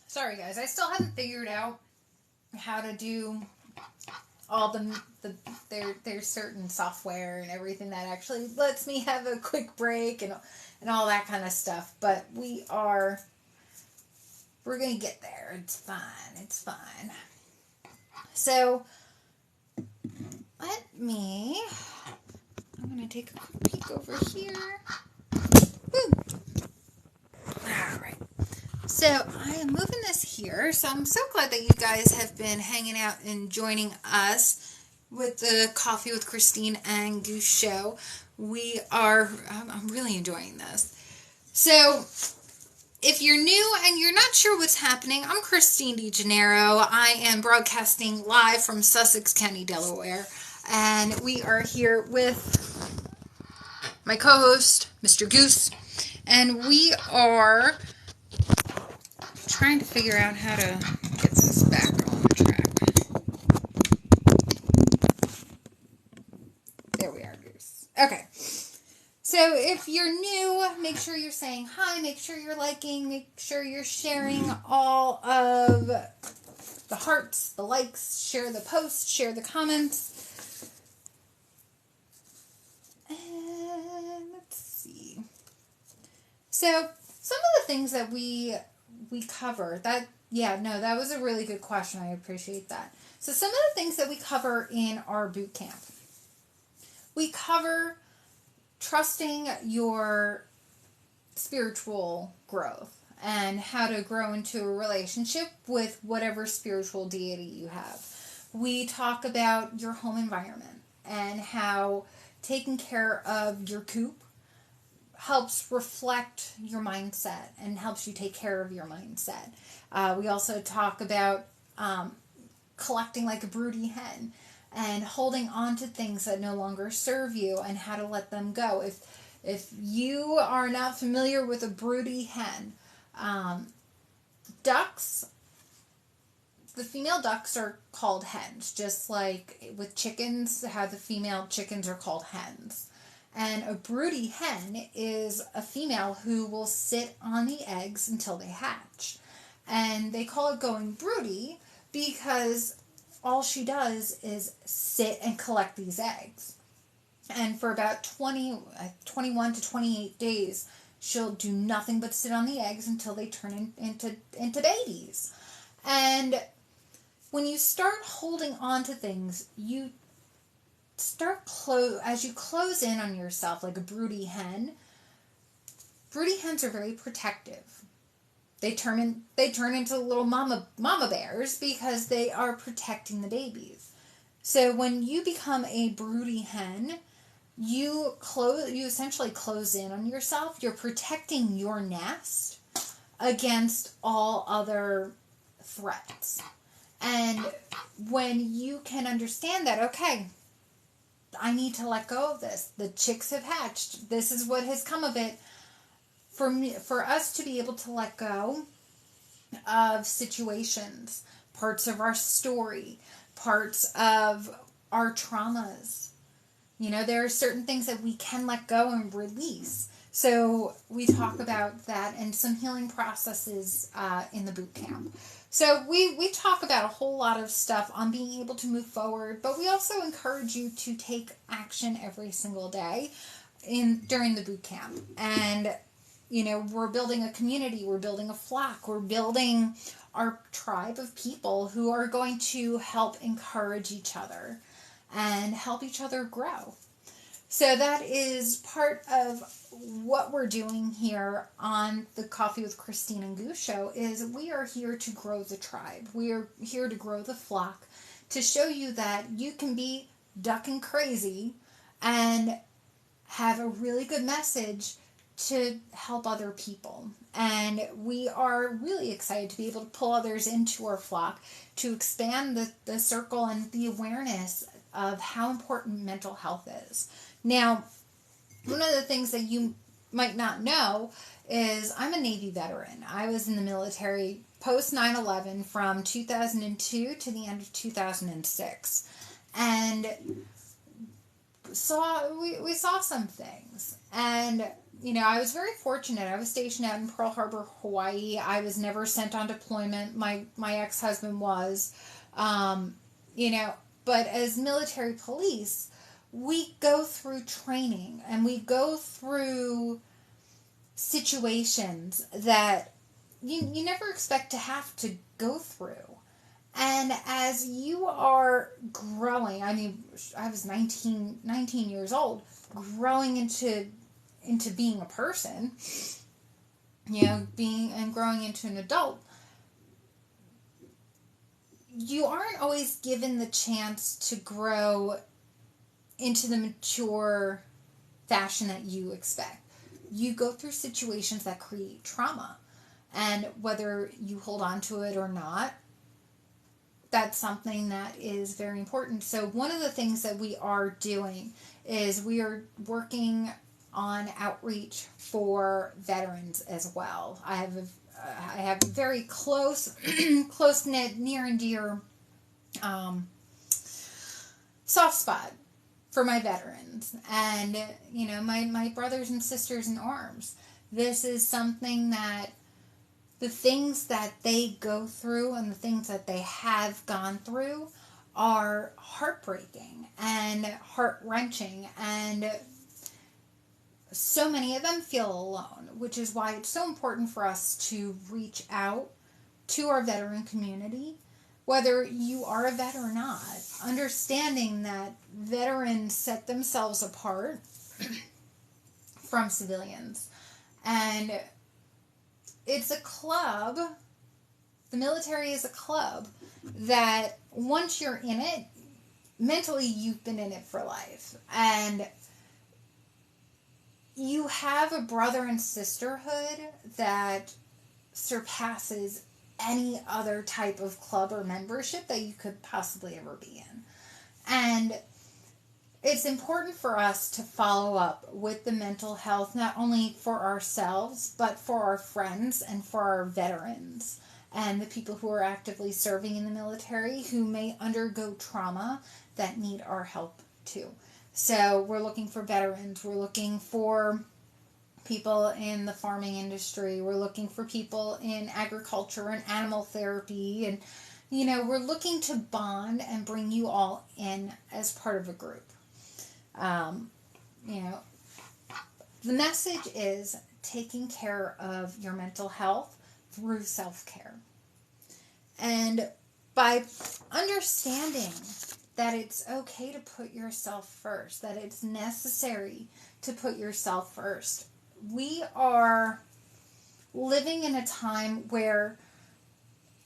Sorry guys, I still haven't figured out how to do all there's certain software and everything that actually lets me have a quick break and all that kind of stuff. But we're going to get there. It's fine. So, I'm going to take a quick peek over here. Woo! Alright. So, I am moving this here. So, I'm so glad that you guys have been hanging out and joining us with the Coffee with Christine and Goose show. I'm really enjoying this. So, if you're new and you're not sure what's happening, I'm Christine DeGennaro. I am broadcasting live from Sussex County, Delaware. And we are here with my co-host, Mr. Goose. And we are trying to figure out how to get this back on track. There we are, Goose. Okay. So, So if you're new, make sure you're saying hi, make sure you're liking, make sure you're sharing all of the hearts, the likes, share the posts, share the comments. And let's see. So some of the things that we cover, that was a really good question. I appreciate that. So some of the things that we cover in our boot camp. We cover trusting your spiritual growth and how to grow into a relationship with whatever spiritual deity you have. We talk about your home environment and how taking care of your coop helps reflect your mindset and helps you take care of your mindset. We also talk about collecting like a broody hen and holding on to things that no longer serve you and how to let them go. If you are not familiar with a broody hen, ducks, the female ducks are called hens, just like with chickens, how the female chickens are called hens. And a broody hen is a female who will sit on the eggs until they hatch. And they call it going broody because all she does is sit and collect these eggs. And for about 21 to 28 days, she'll do nothing but sit on the eggs until they turn into babies. And when you start holding on to things, you start as you close in on yourself like a broody hen. Broody hens are very protective. They turn into little mama bears because they are protecting the babies. So when you become a broody hen, you essentially close in on yourself. You're protecting your nest against all other threats. And when you can understand that, okay, I need to let go of this. The chicks have hatched. This is what has come of it. For us to be able to let go of situations, parts of our story, parts of our traumas. There are certain things that we can let go and release. So we talk about that and some healing processes in the boot camp. So we talk about a whole lot of stuff on being able to move forward, but we also encourage you to take action every single day during the boot camp. And we're building a community, we're building a flock, we're building our tribe of people who are going to help encourage each other and help each other grow. So that is part of what we're doing here on the Coffee with Christine and Goose show. Is we are here to grow the tribe. We are here to grow the flock, to show you that you can be duck and crazy and have a really good message to help other people. And we are really excited to be able to pull others into our flock, to expand the circle and the awareness of how important mental health is. Now, one of the things that you might not know is I'm a Navy veteran. I was in the military post 9/11 from 2002 to the end of 2006. And we saw some things. And I was very fortunate. I was stationed out in Pearl Harbor, Hawaii. I was never sent on deployment. My ex-husband was. But as military police, we go through training and we go through situations that you never expect to have to go through. And as you are growing, I was 19 years old, growing into being a person, growing into an adult, you aren't always given the chance to grow into the mature fashion that you expect. You go through situations that create trauma, and whether you hold on to it or not, that's something that is very important. So one of the things that we are doing is we are working on outreach for veterans as well. I have a very close-knit, near and dear soft spot for my veterans and, my brothers and sisters in arms. This is something that the things that they go through and the things that they have gone through are heartbreaking and heart-wrenching, and so many of them feel alone, which is why it's so important for us to reach out to our veteran community, whether you are a vet or not, understanding that veterans set themselves apart from civilians. And it's a club, the military is a club, that once you're in it, mentally you've been in it for life. And you have a brother and sisterhood that surpasses any other type of club or membership that you could possibly ever be in. And it's important for us to follow up with the mental health, not only for ourselves, but for our friends and for our veterans and the people who are actively serving in the military who may undergo trauma that need our help too. So we're looking for veterans, we're looking for people in the farming industry, we're looking for people in agriculture and animal therapy, and we're looking to bond and bring you all in as part of a group. The message is taking care of your mental health through self-care. And by understanding that it's okay to put yourself first, that it's necessary to put yourself first. We are living in a time where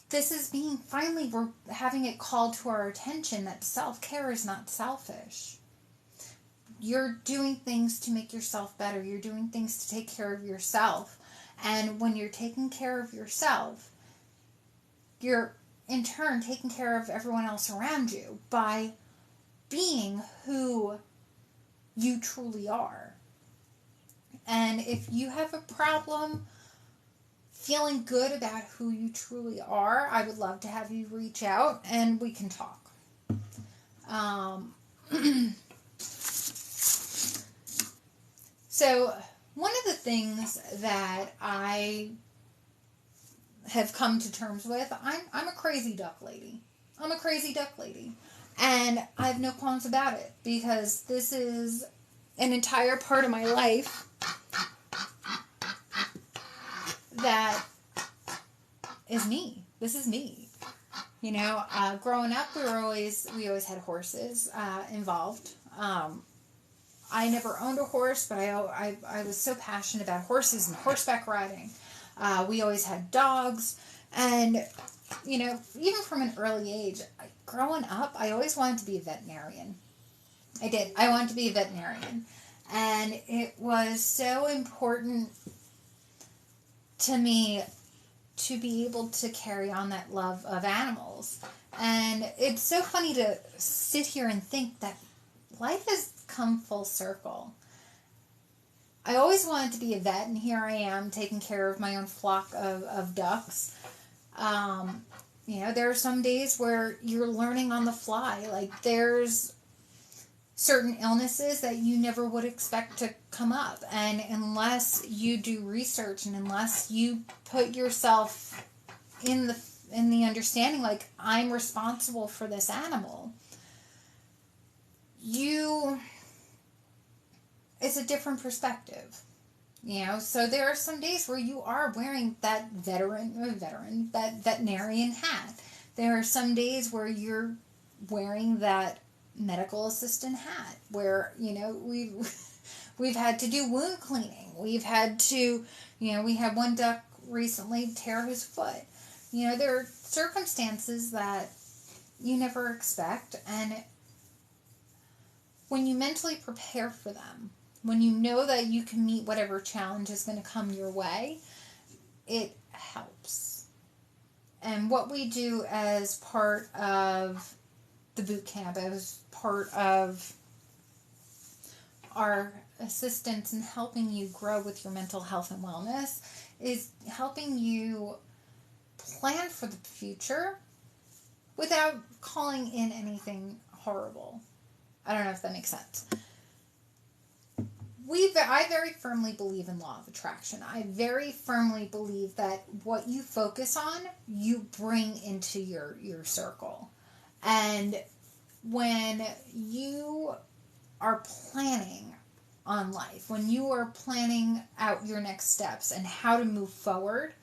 this is we're having it called to our attention that self-care is not selfish. You're doing things to make yourself better. You're doing things to take care of yourself. And when you're taking care of yourself, you're in turn taking care of everyone else around you by being who you truly are. And if you have a problem feeling good about who you truly are, I would love to have you reach out and we can talk. So one of the things that I have come to terms with, I'm a crazy duck lady. I'm a crazy duck lady. And I have no qualms about it because this is an entire part of my life that is me. This is me. Growing up, we always had horses involved. I never owned a horse, but I was so passionate about horses and horseback riding. We always had dogs, and even from an early age, growing up, I always wanted to be a veterinarian. I did. I wanted to be a veterinarian, and it was so important to me to be able to carry on that love of animals. And it's so funny to sit here and think that life has come full circle. I always wanted to be a vet, and here I am taking care of my own flock of ducks. There are some days where you're learning on the fly. Like, there's certain illnesses that you never would expect to come up. And unless you do research and unless you put yourself in the understanding, like, I'm responsible for this animal, it's a different perspective. So there are some days where you are wearing that that veterinarian hat. There are some days where you're wearing that medical assistant hat, where, we've had to do wound cleaning. We've had to, we had one duck recently tear his foot. There are circumstances that you never expect, and when you mentally prepare for them, when you know that you can meet whatever challenge is going to come your way, it helps. And what we do as part of the boot camp, as part of our assistance in helping you grow with your mental health and wellness, is helping you plan for the future without calling in anything horrible. I don't know if that makes sense. I very firmly believe in law of attraction. I very firmly believe that what you focus on, you bring into your circle. And when you are planning on life, when you are planning out your next steps and how to move forward,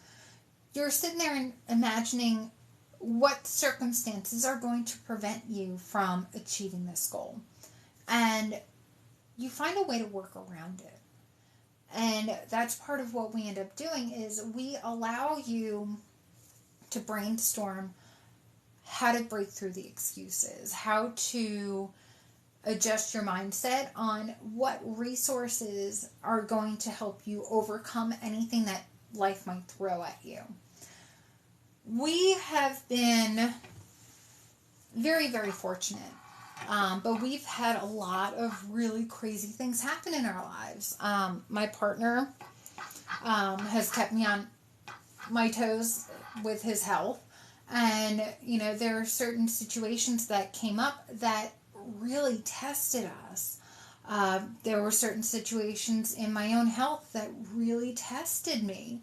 you're sitting there and imagining what circumstances are going to prevent you from achieving this goal. And you find a way to work around it. And that's part of what we end up doing is we allow you to brainstorm how to break through the excuses, how to adjust your mindset on what resources are going to help you overcome anything that life might throw at you. We have been very, very fortunate. But we've had a lot of really crazy things happen in our lives. My partner has kept me on my toes with his health. And, there are certain situations that came up that really tested us. There were certain situations in my own health that really tested me.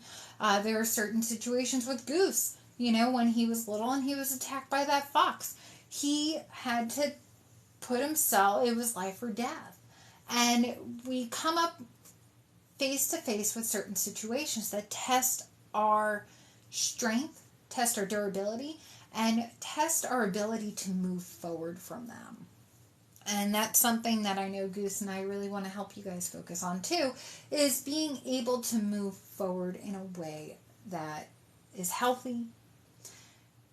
There are certain situations with Goose, when he was little and he was attacked by that fox. He had to put himself, it was life or death. And we come up face to face with certain situations that test our strength, test our durability, and test our ability to move forward from them. And that's something that I know Goose and I really want to help you guys focus on too, is being able to move forward in a way that is healthy,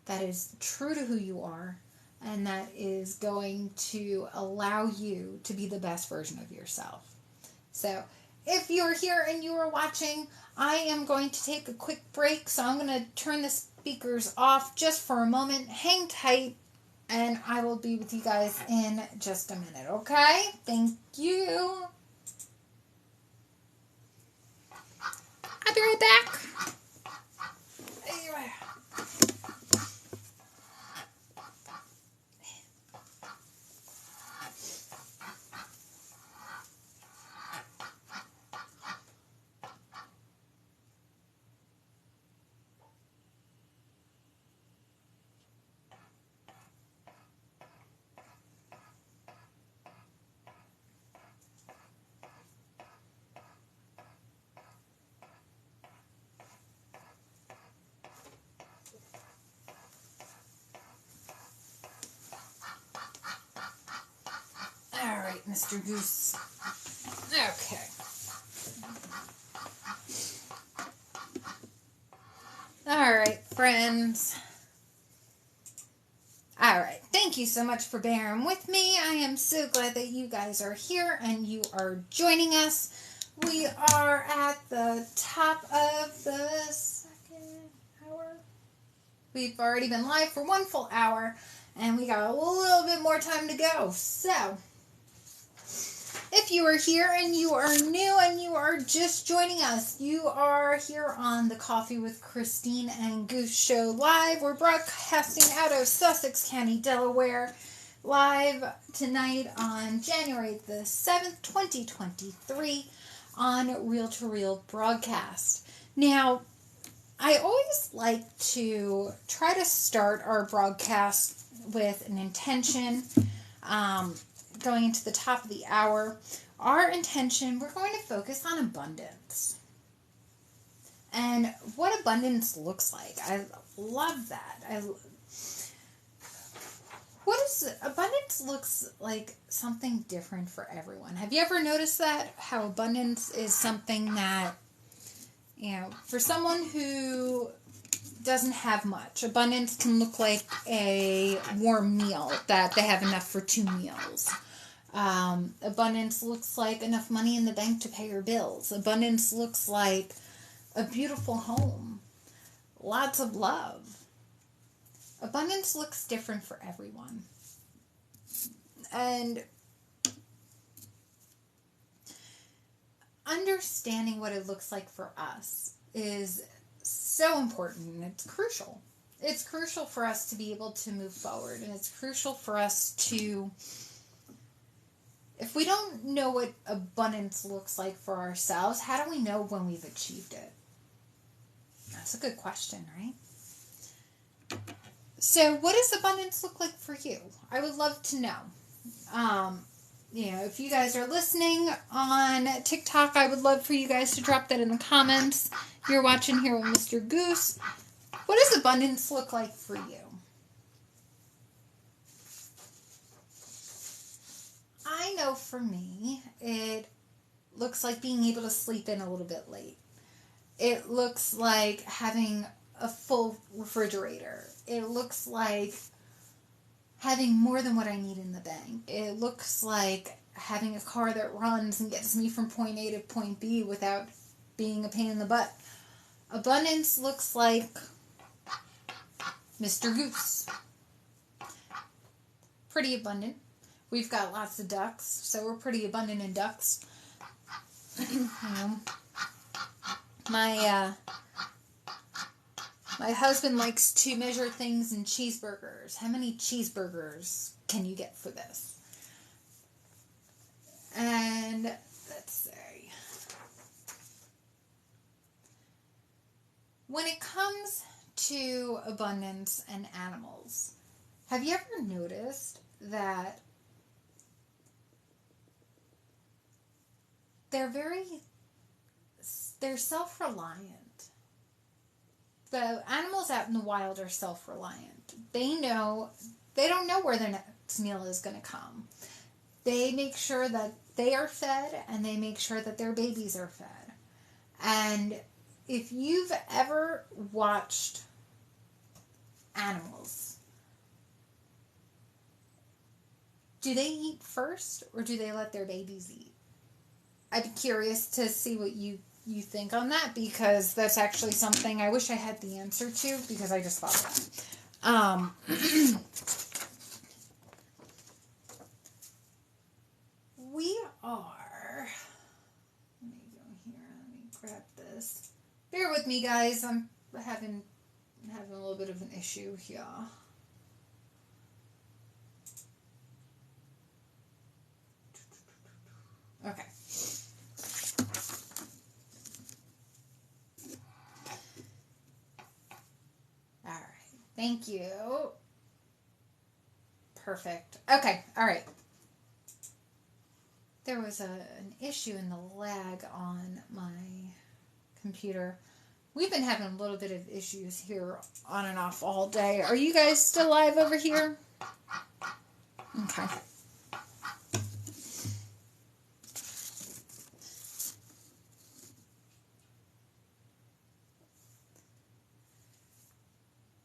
that is true to who you are, and that is going to allow you to be the best version of yourself. So, if you're here and you are watching, I am going to take a quick break. So I'm going to turn the speakers off just for a moment. Hang tight, and I will be with you guys in just a minute, okay? Thank you. I'll be right back. All right, Mr. Goose. Okay. All right, friends. All right. Thank you so much for bearing with me. I am so glad that you guys are here and you are joining us. We are at the top of the second hour. We've already been live for 1 full hour, and we got a little bit more time to go. So, if you are here and you are new and you are just joining us, you are here on the Coffee with Christine and Goose Show Live. We're broadcasting out of Sussex County, Delaware, live tonight on January the 7th, 2023 on Reel to Reel broadcast. Now, I always like to try to start our broadcast with an intention. Going into the top of the hour, our intention, we're going to focus on abundance. And what abundance looks like. I love that. Abundance looks like something different for everyone. Have you ever noticed that? How abundance is something that, for someone who doesn't have much, abundance can look like a warm meal that they have enough for 2 meals. Abundance looks like enough money in the bank to pay your bills. Abundance looks like a beautiful home, lots of love. Abundance looks different for everyone. And understanding what it looks like for us is so important, and it's crucial. It's crucial for us to be able to move forward, and it's crucial for us to If we don't know what abundance looks like for ourselves, how do we know when we've achieved it? That's a good question, right? So what does abundance look like for you? I would love to know. If you guys are listening on TikTok, I would love for you guys to drop that in the comments. If you're watching here with Mr. Goose, what does abundance look like for you? I know for me, it looks like being able to sleep in a little bit late. It looks like having a full refrigerator. It looks like having more than what I need in the bank. It looks like having a car that runs and gets me from point A to point B without being a pain in the butt. Abundance looks like Mr. Goose. Pretty abundant. We've got lots of ducks, so we're pretty abundant in ducks. My husband likes to measure things in cheeseburgers. How many cheeseburgers can you get for this? And let's see. When it comes to abundance and animals, have you ever noticed that they're self-reliant? The animals out in the wild are self-reliant. They don't know where their next meal is going to come. They make sure that they are fed, and they make sure that their babies are fed. And if you've ever watched animals, do they eat first, or do they let their babies eat? I'd be curious to see what you think on that, because that's actually something I wish I had the answer to, because I just thought of that. We are... Let me go here. Let me grab this. Bear with me, guys. I'm having a little bit of an issue here. Okay. Thank you. Perfect. Okay. All right. There was an issue in the lag on my computer. We've been having a little bit of issues here on and off all day. Are you guys still live over here? Okay.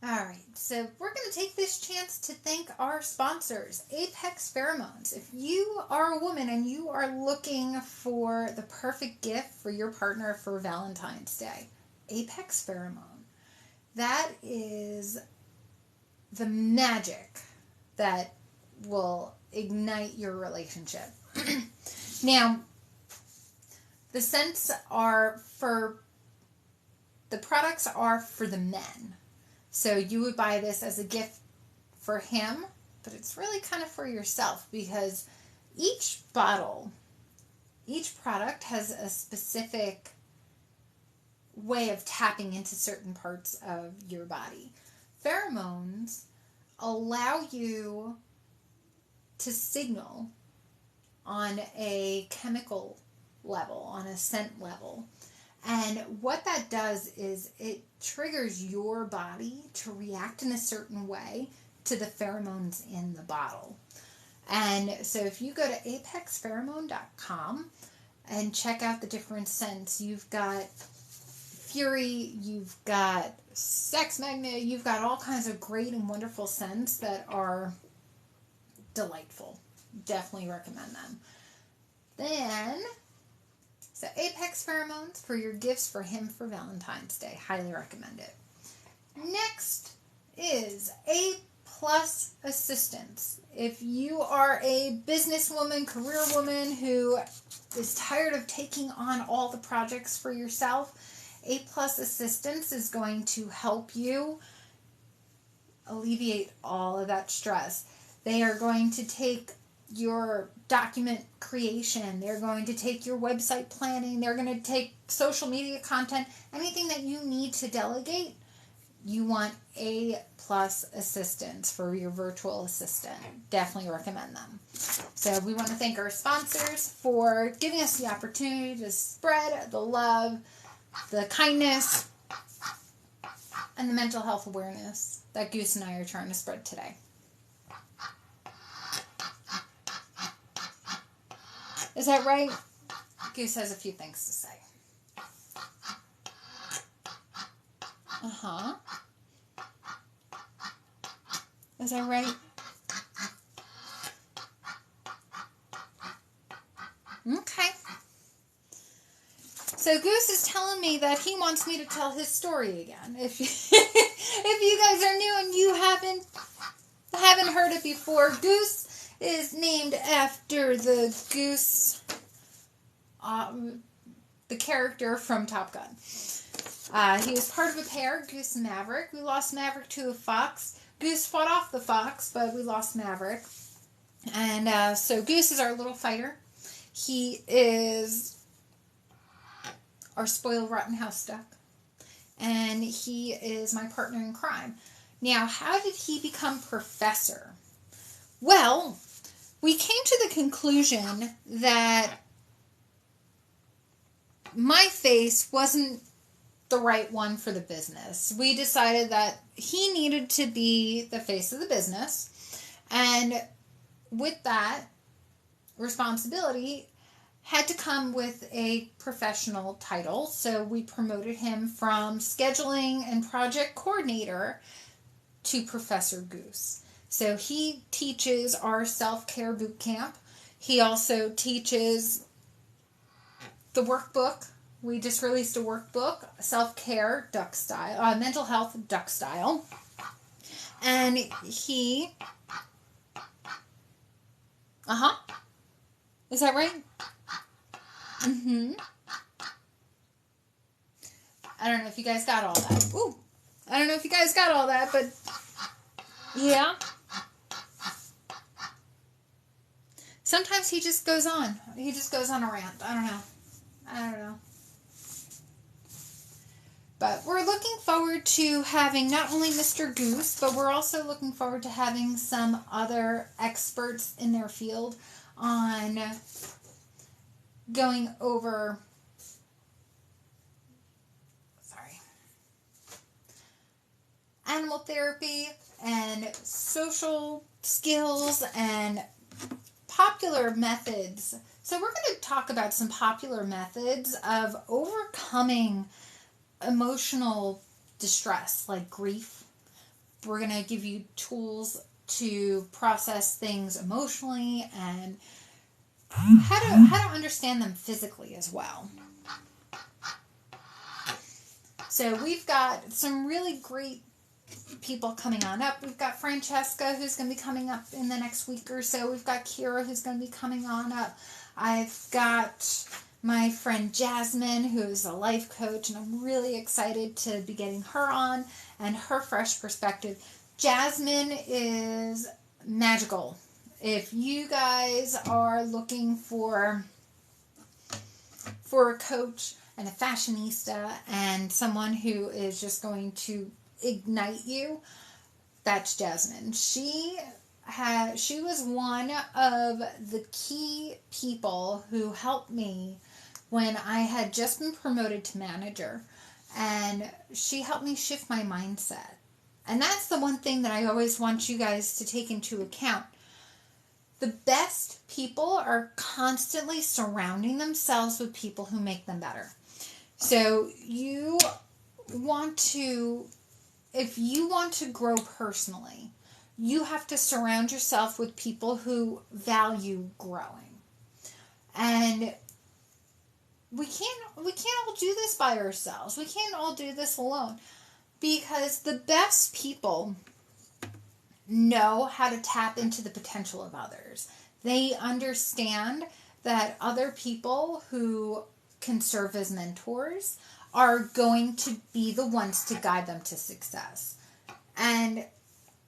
Alright, so we're going to take this chance to thank our sponsors, Apex Pheromones. If you are a woman and you are looking for the perfect gift for your partner for Valentine's Day, Apex Pheromone. That is the magic that will ignite your relationship. Now, the scents are the products are for the men. So you would buy this as a gift for him, but it's really kind of for yourself, because each product has a specific way of tapping into certain parts of your body. Pheromones allow you to signal on a chemical level, on a scent level. And what that does is it triggers your body to react in a certain way to the pheromones in the bottle. And so if you go to apexpheromone.com and check out the different scents, you've got Fury, you've got Sex Magnet, you've got all kinds of great and wonderful scents that are delightful. Definitely recommend them. Then... So Apex Pheromones for your gifts for him for Valentine's Day. Highly recommend it. Next is A+ Assistance. If you are a businesswoman, career woman who is tired of taking on all the projects for yourself, A+ Assistance is going to help you alleviate all of that stress. They are going to take your document creation. They're going to take your website planning. They're going to take social media content. Anything that you need to delegate, you want A+ assistants for your virtual assistant. Definitely recommend them. So we want to thank our sponsors for giving us the opportunity to spread the love, the kindness, and the mental health awareness that Goose and I are trying to spread today. Is that right? Goose has a few things to say. Uh-huh. Is that right? Okay. So Goose is telling me that he wants me to tell his story again. If you guys are new and you haven't heard it before, Goose is named after the Goose, the character from Top Gun. He was part of a pair, Goose and Maverick. We lost Maverick to a fox. Goose fought off the fox, but we lost Maverick. And so Goose is our little fighter. He is our spoiled rotten house duck. And he is my partner in crime. Now, how did he become professor? Well, we came to the conclusion that my face wasn't the right one for the business. We decided that he needed to be the face of the business. And with that responsibility had to come with a professional title. So we promoted him from scheduling and project coordinator to Professor Goose. So he teaches our self-care boot camp. He also teaches the workbook. We just released a workbook, self-care duck style, mental health duck style. And he, is that right? Mm-hmm. I don't know if you guys got all that. Ooh, I don't know if you guys got all that, but yeah. Sometimes he just goes on. He just goes on a rant. I don't know. But we're looking forward to having not only Mr. Goose, but we're also looking forward to having some other experts in their field on going over, animal therapy and social skills and popular methods. So we're going to talk about some popular methods of overcoming emotional distress, like grief. We're going to give you tools to process things emotionally and how to understand them physically as well. So we've got some really great people coming on up. We've got Francesca, who's going to be coming up in the next week or so. We've got Kira, who's going to be coming on up. I've got my friend Jasmine, who is a life coach, and I'm really excited to be getting her on and her fresh perspective. Jasmine is magical. If you guys are looking for a coach and a fashionista and someone who is just going to ignite you, that's Jasmine. She was one of the key people who helped me when I had just been promoted to manager, and she helped me shift my mindset. And that's the one thing that I always want you guys to take into account. The best people are constantly surrounding themselves with people who make them better. So if you want to grow personally, you have to surround yourself with people who value growing. And we can't all do this by ourselves. We can't all do this alone, because the best people know how to tap into the potential of others. They understand that other people who can serve as mentors are going to be the ones to guide them to success. And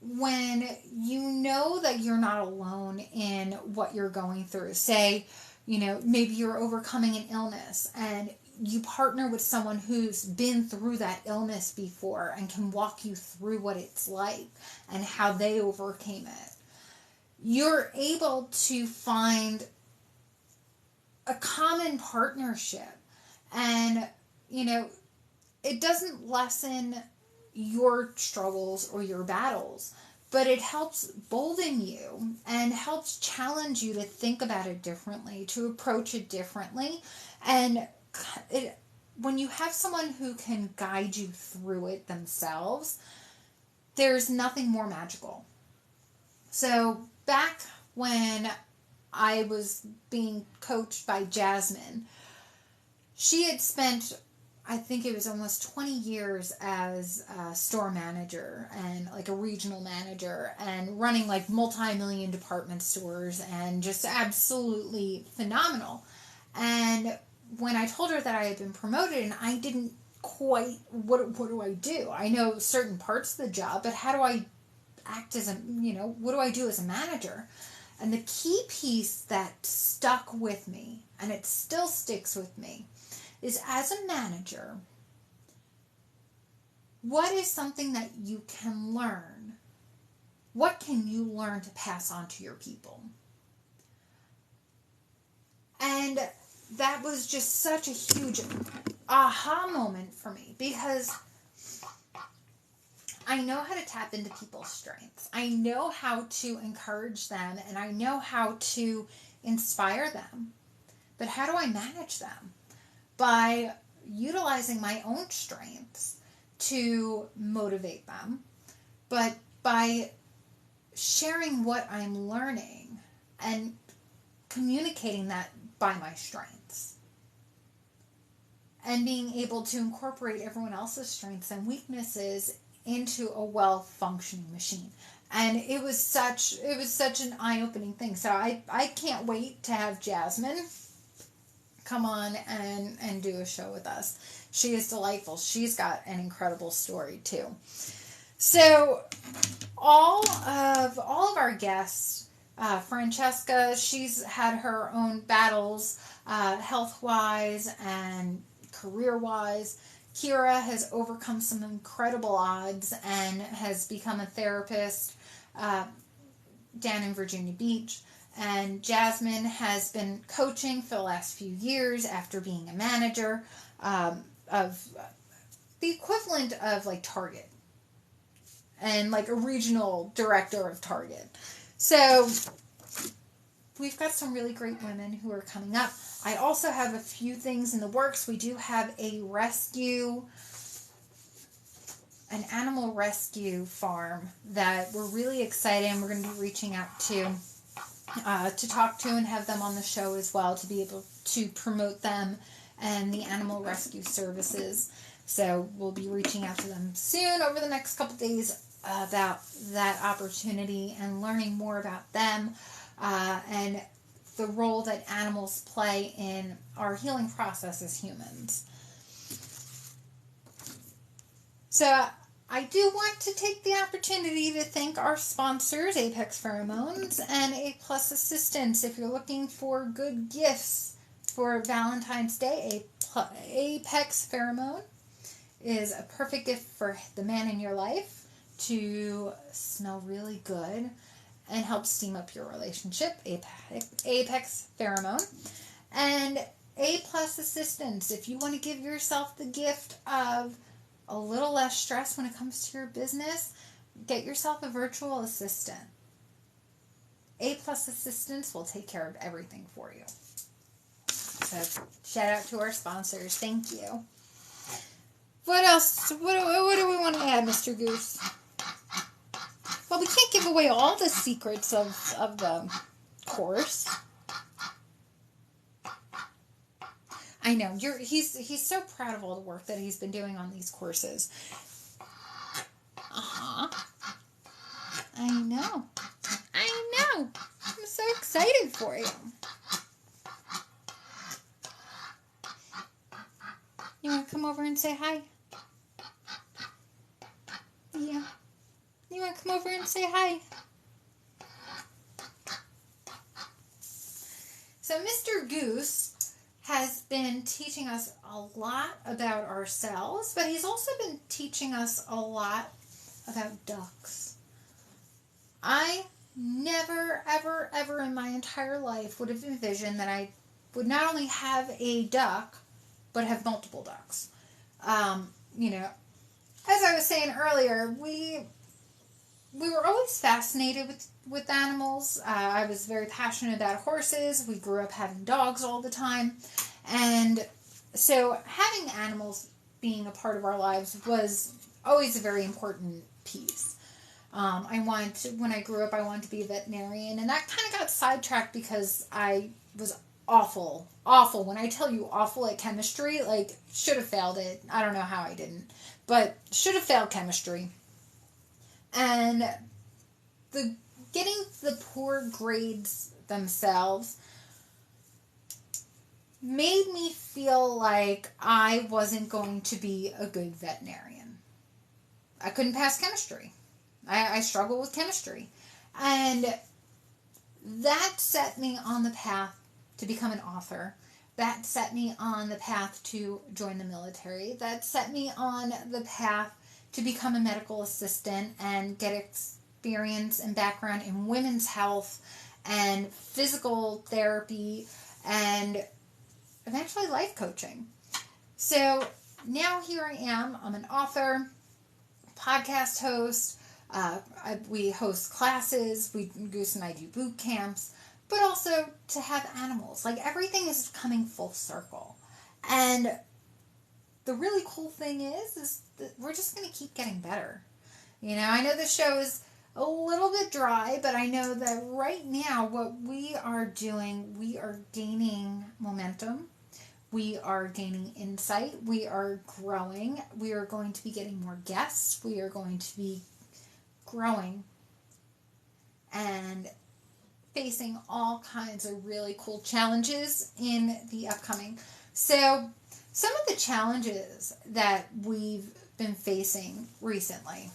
when you know that you're not alone in what you're going through. Say, maybe you're overcoming an illness and you partner with someone who's been through that illness before and can walk you through what it's like and how they overcame it. You're able to find a common partnership, and it doesn't lessen your struggles or your battles, but it helps bolden you and helps challenge you to think about it differently, to approach it differently. And when you have someone who can guide you through it themselves, there's nothing more magical. So back when I was being coached by Jasmine, she had spent, I think it was almost 20 years as a store manager and like a regional manager and running like multi-million department stores and just absolutely phenomenal. And when I told her that I had been promoted and I didn't quite, what do I do? I know certain parts of the job, but how do I act as what do I do as a manager? And the key piece that stuck with me, and it still sticks with me, is as a manager, what is something that you can learn? What can you learn to pass on to your people? And that was just such a huge aha moment for me, because I know how to tap into people's strengths. I know how to encourage them, and I know how to inspire them. But how do I manage them? By utilizing my own strengths to motivate them, but by sharing what I'm learning and communicating that by my strengths, and being able to incorporate everyone else's strengths and weaknesses into a well-functioning machine. And it was such an eye-opening thing. So I can't wait to have Jasmine come on and do a show with us. She is delightful. She's got an incredible story too. So all of our guests, Francesca, she's had her own battles, health-wise and career-wise. Kira has overcome some incredible odds and has become a therapist down in Virginia Beach. And Jasmine has been coaching for the last few years after being a manager of the equivalent of like Target and like a regional director of Target. So we've got some really great women who are coming up. I also have a few things in the works. We do have an animal rescue farm that we're really excited, and we're going to be reaching out to talk to and have them on the show as well, to be able to promote them and the animal rescue services. So we'll be reaching out to them soon over the next couple days about that opportunity and learning more about them and the role that animals play in our healing process as humans. So I do want to take the opportunity to thank our sponsors, Apex Pheromones and A Plus Assistance. If you're looking for good gifts for Valentine's Day, Apex Pheromone is a perfect gift for the man in your life to smell really good and help steam up your relationship. Apex Pheromone. And A Plus Assistance, if you want to give yourself the gift of a little less stress when it comes to your business, get yourself a virtual assistant. A Plus Assistance will take care of everything for you. So shout out to our sponsors. Thank you. What else? What do we want to add, Mr. Goose? Well, we can't give away all the secrets of the course. I know he's so proud of all the work that he's been doing on these courses. I know. I'm so excited for you. You want to come over and say hi? Yeah. You want to come over and say hi? So Mr. Goose has been teaching us a lot about ourselves, but he's also been teaching us a lot about ducks. I never, ever, ever in my entire life would have envisioned that I would not only have a duck, but have multiple ducks. As I was saying earlier, we were always fascinated with animals. I was very passionate about horses. We grew up having dogs all the time. And so having animals being a part of our lives was always a very important piece. When I grew up, I wanted to be a veterinarian, and that kind of got sidetracked because I was awful. When I tell you awful at chemistry, should have failed it. I don't know how I didn't, but should have failed chemistry. And getting the poor grades themselves made me feel like I wasn't going to be a good veterinarian. I couldn't pass chemistry. I struggled with chemistry. And that set me on the path to become an author. That set me on the path to join the military. That set me on the path to become a medical assistant and get experience and background in women's health and physical therapy and eventually life coaching. So now here I am. I'm an author, podcast host. We host classes. Goose and I do boot camps. But also to have animals. Everything is coming full circle. And the really cool thing is that we're just going to keep getting better. I know the show is a little bit dry, but I know that right now what we are doing, we are gaining momentum. We are gaining insight. We are growing. We are going to be getting more guests. We are going to be growing and facing all kinds of really cool challenges in the upcoming. So some of the challenges that we've been facing recently,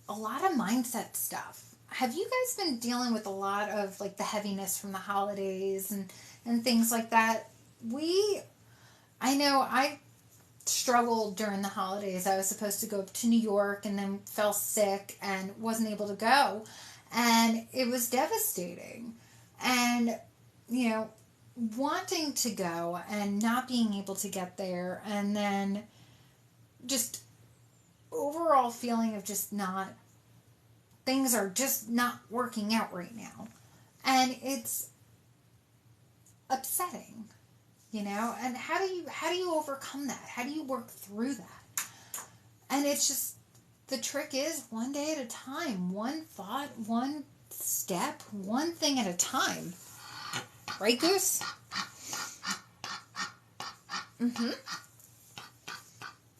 a lot of mindset stuff. Have you guys been dealing with a lot of the heaviness from the holidays and things like that? I know I struggled during the holidays. I was supposed to go to New York and then fell sick and wasn't able to go. And it was devastating. And, wanting to go and not being able to get there, and then just overall feeling of things are just not working out right now. And it's upsetting, and how do you overcome that? How do you work through that? And it's just, the trick is one day at a time, one thought, one step, one thing at a time. Right, Goose? Mm-hmm.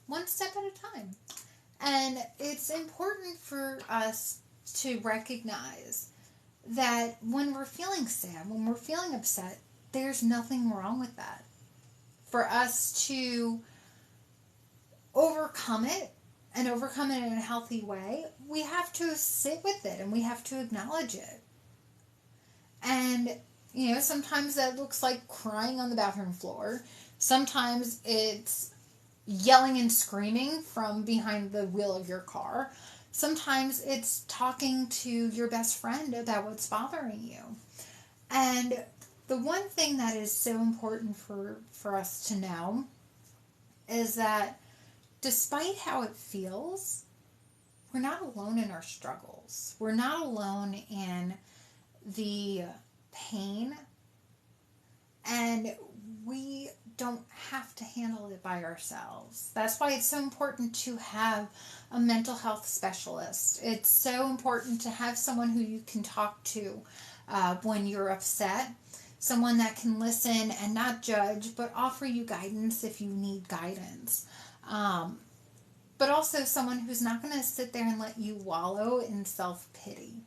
One step at a time. And it's important for us to recognize that when we're feeling sad, when we're feeling upset, there's nothing wrong with that. For us to overcome it and overcome it in a healthy way, we have to sit with it and we have to acknowledge it. And, sometimes that looks like crying on the bathroom floor. Sometimes it's yelling and screaming from behind the wheel of your car. Sometimes it's talking to your best friend about what's bothering you. And the one thing that is so important for us to know is that despite how it feels, we're not alone in our struggles. We're not alone in the pain, and we don't have to handle it by ourselves. That's why it's so important to have a mental health specialist. It's so important to have someone who you can talk to when you're upset, someone that can listen and not judge, but offer you guidance if you need guidance. But also someone who's not going to sit there and let you wallow in self-pity.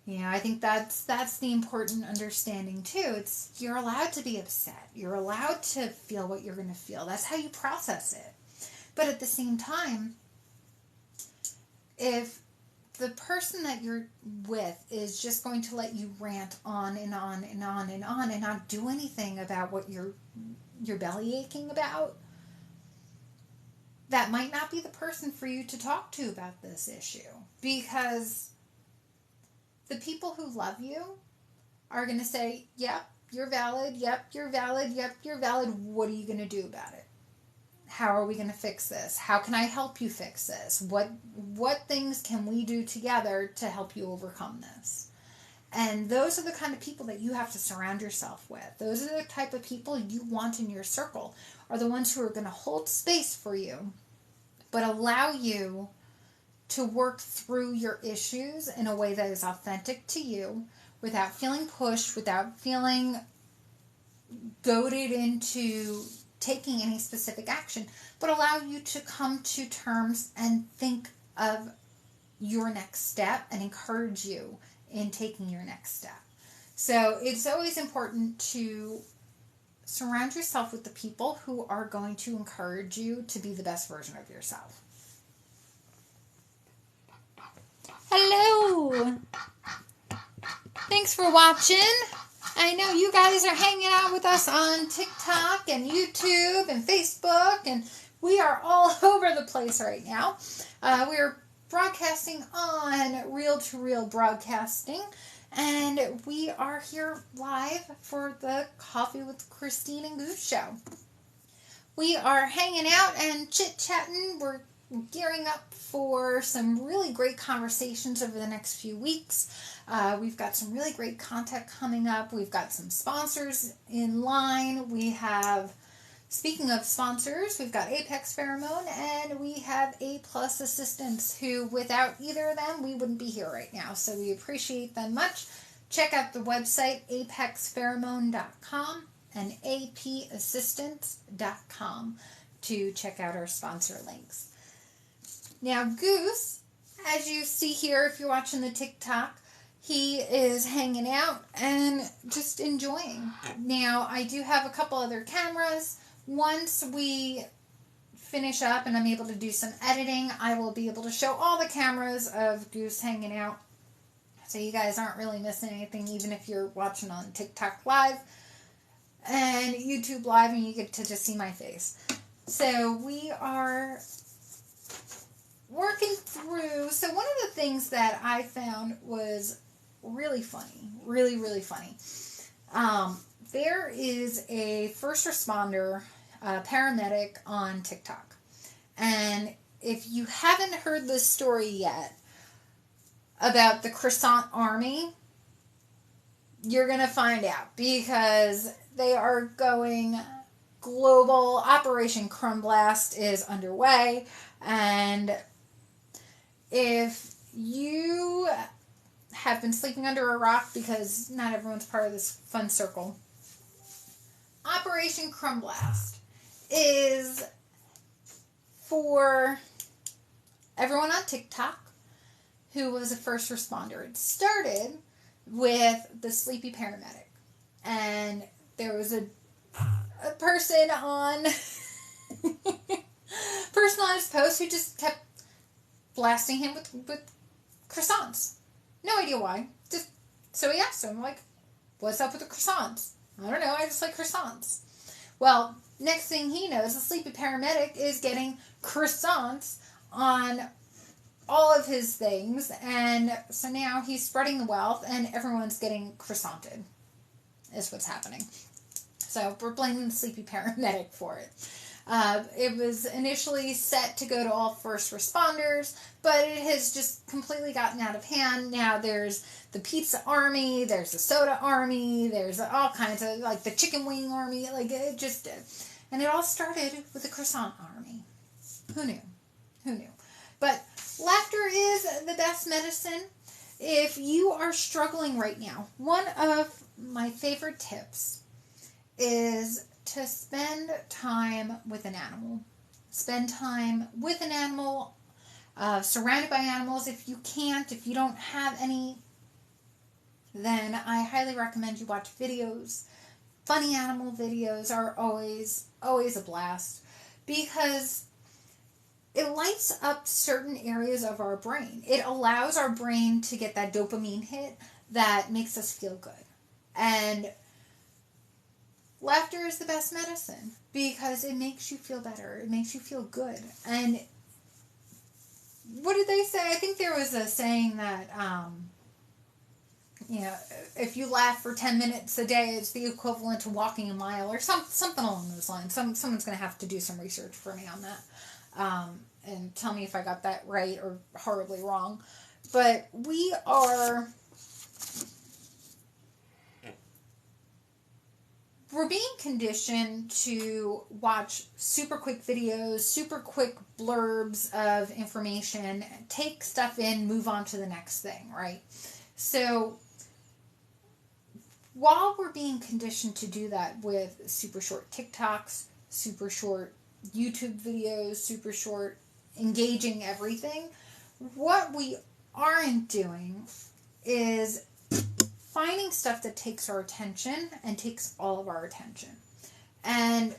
I think that's the important understanding too. You're allowed to be upset. You're allowed to feel what you're going to feel. That's how you process it. But at the same time, if the person that you're with is just going to let you rant on and on and on and on and not do anything about what you're belly aching about, that might not be the person for you to talk to about this issue. Because the people who love you are going to say, yep, you're valid, yep, you're valid, yep, you're valid. What are you going to do about it? How are we going to fix this? How can I help you fix this? What things can we do together to help you overcome this? And those are the kind of people that you have to surround yourself with. Those are the type of people you want in your circle, are the ones who are going to hold space for you, but allow you to work through your issues in a way that is authentic to you, without feeling pushed, without feeling goaded into taking any specific action, but allow you to come to terms and think of your next step and encourage you in taking your next step. So it's always important to surround yourself with the people who are going to encourage you to be the best version of yourself. Hello! Thanks for watching. I know you guys are hanging out with us on TikTok and YouTube and Facebook, and we are all over the place right now. We're broadcasting on Reel to Reel Broadcasting, and we are here live for the Coffee with Christine and Goose show. We are hanging out and chit-chatting. We're gearing up for some really great conversations over the next few weeks. We've got some really great content coming up. We've got some sponsors in line. We have, speaking of sponsors, we've got Apex Pheromone and we have A+ Assistants, who without either of them, we wouldn't be here right now. So we appreciate them much. Check out the website, apexpheromone.com and apassistants.com to check out our sponsor links. Now, Goose, as you see here, if you're watching the TikTok, he is hanging out and just enjoying. Now, I do have a couple other cameras. Once we finish up and I'm able to do some editing, I will be able to show all the cameras of Goose hanging out. So you guys aren't really missing anything, even if you're watching on TikTok Live and YouTube Live and you get to just see my face. So we are working through. So one of the things that I found was really funny, really, really funny. There is a first responder, paramedic on TikTok. And if you haven't heard this story yet about the Croissant Army, you're going to find out, because they are going global. Operation Crumb Blast is underway, and if you have been sleeping under a rock, because not everyone's part of this fun circle, Operation Crumb Blast is for everyone on TikTok who was a first responder. It started with the sleepy paramedic, and there was a person on personalized post who just kept blasting him with croissants. No idea why. Just so he asked him, like, what's up with the croissants? I don't know, I just like croissants. Well, next thing he knows, the sleepy paramedic is getting croissants on all of his things, and so now he's spreading the wealth and everyone's getting croissanted, is what's happening. So we're blaming the sleepy paramedic for it. It was initially set to go to all first responders, but it has just completely gotten out of hand. Now there's the pizza army, there's the soda army, there's all kinds of, like, the chicken wing army, like, it just did. And it all started with the croissant army. Who knew? Who knew? But laughter is the best medicine. If you are struggling right now, one of my favorite tips is to spend time with an animal. Spend time with an animal, surrounded by animals. If you can't, if you don't have any, then I highly recommend you watch videos. Funny animal videos are always a blast, because it lights up certain areas of our brain. It allows our brain to get that dopamine hit that makes us feel good. And laughter is the best medicine because it makes you feel better. It makes you feel good. And what did they say? I think there was a saying that, if you laugh for 10 minutes a day, it's the equivalent to walking a mile or something along those lines. Someone's going to have to do some research for me on that and tell me if I got that right or horribly wrong. But we're being conditioned to watch super quick videos, super quick blurbs of information, take stuff in, move on to the next thing, right? So while we're being conditioned to do that with super short TikToks, super short YouTube videos, super short engaging everything, what we aren't doing is finding stuff that takes our attention and takes all of our attention. And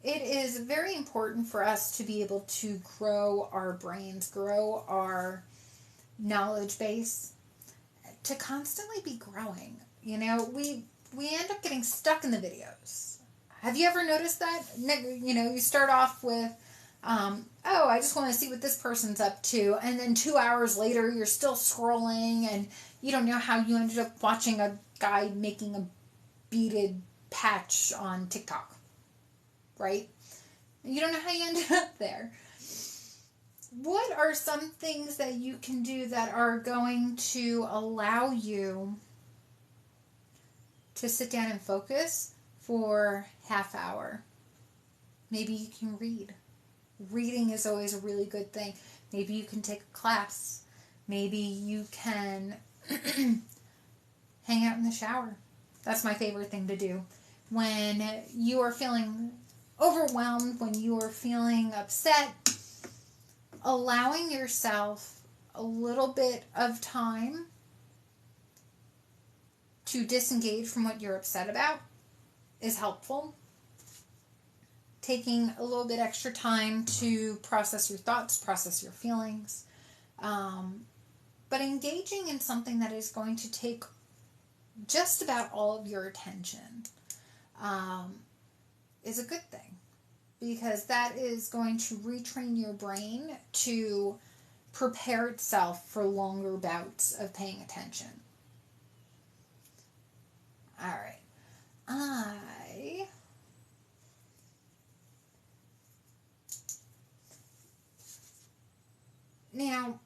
it is very important for us to be able to grow our brains, grow our knowledge base, to constantly be growing. We end up getting stuck in the videos. Have you ever noticed that? You start off with, I just want to see what this person's up to. And then 2 hours later, you're still scrolling and you don't know how you ended up watching a guy making a beaded patch on TikTok, right? You don't know how you ended up there. What are some things that you can do that are going to allow you to sit down and focus for half hour? Maybe you can read. Reading is always a really good thing. Maybe you can take a class. Maybe you can hang out in the shower. That's my favorite thing to do. When you are feeling overwhelmed, when you are feeling upset, allowing yourself a little bit of time to disengage from what you're upset about is helpful. Taking a little bit extra time to process your thoughts, process your feelings, but engaging in something that is going to take just about all of your attention is a good thing, because that is going to retrain your brain to prepare itself for longer bouts of paying attention. All right. Now,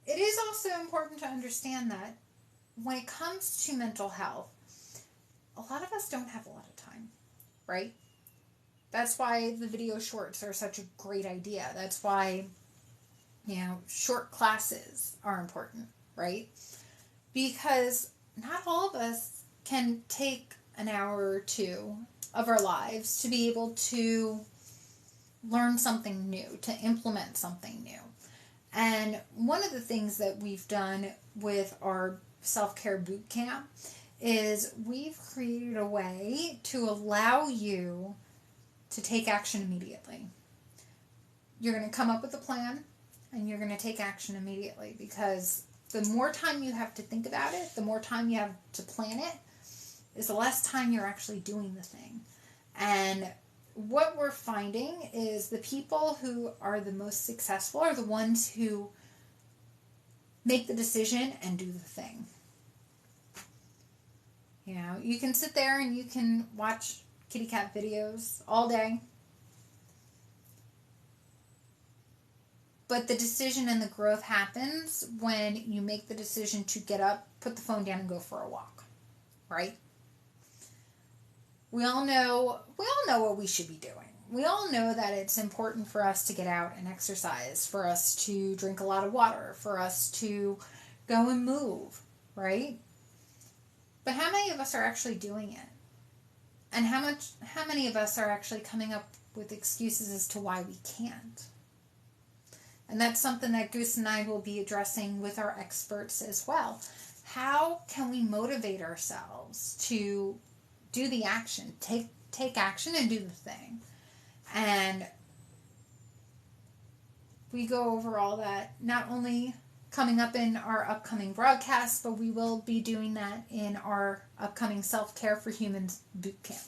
it is also important to understand that when it comes to mental health, a lot of us don't have a lot of time, right? That's why the video shorts are such a great idea. That's why, short classes are important, right? Because not all of us can take an hour or two of our lives to be able to learn something new, to implement something new. And one of the things that we've done with our self-care boot camp is we've created a way to allow you to take action immediately. You're going to come up with a plan and you're going to take action immediately, because the more time you have to think about it, the more time you have to plan it, is the less time you're actually doing the thing. And what we're finding is the people who are the most successful are the ones who make the decision and do the thing. You can sit there and you can watch kitty cat videos all day, but the decision and the growth happens when you make the decision to get up, put the phone down, and go for a walk, right? We all know what we should be doing. We all know that it's important for us to get out and exercise, for us to drink a lot of water, for us to go and move, right? But how many of us are actually doing it? And how many of us are actually coming up with excuses as to why we can't? And that's something that Goose and I will be addressing with our experts as well. How can we motivate ourselves to do the action, take action and do the thing? And we go over all that, not only coming up in our upcoming broadcast, but we will be doing that in our upcoming Self-Care for Humans boot camp.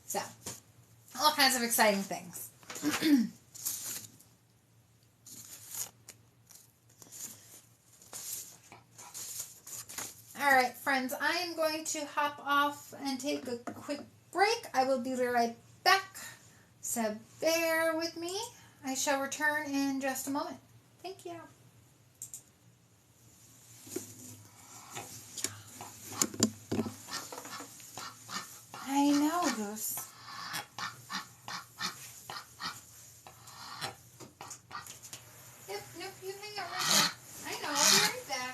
So, all kinds of exciting things. All right, friends, I am going to hop off and take a quick break. I will be right back, so bear with me. I shall return in just a moment. Thank you. I know, Goose. Yep, nope, you hang out right there. I know, I'll be right back.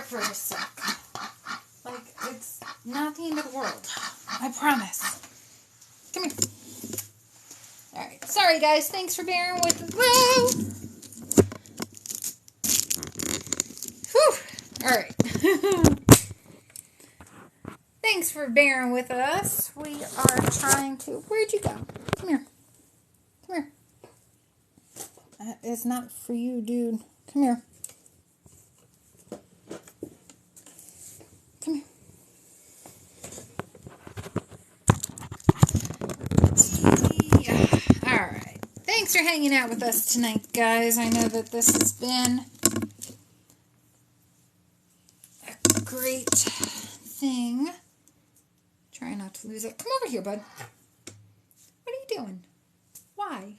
For a sec. Like, it's not the end of the world. I promise. Come here. Alright. Sorry, guys. Thanks for bearing with us. Woo! Whew. Alright. Thanks for bearing with us. We are trying to... Where'd you go? Come here. Come here. That is not for you, dude. Come here. Thanks for hanging out with us tonight, guys. I know that this has been a great thing. Try not to lose it. Come over here, bud. What are you doing? Why?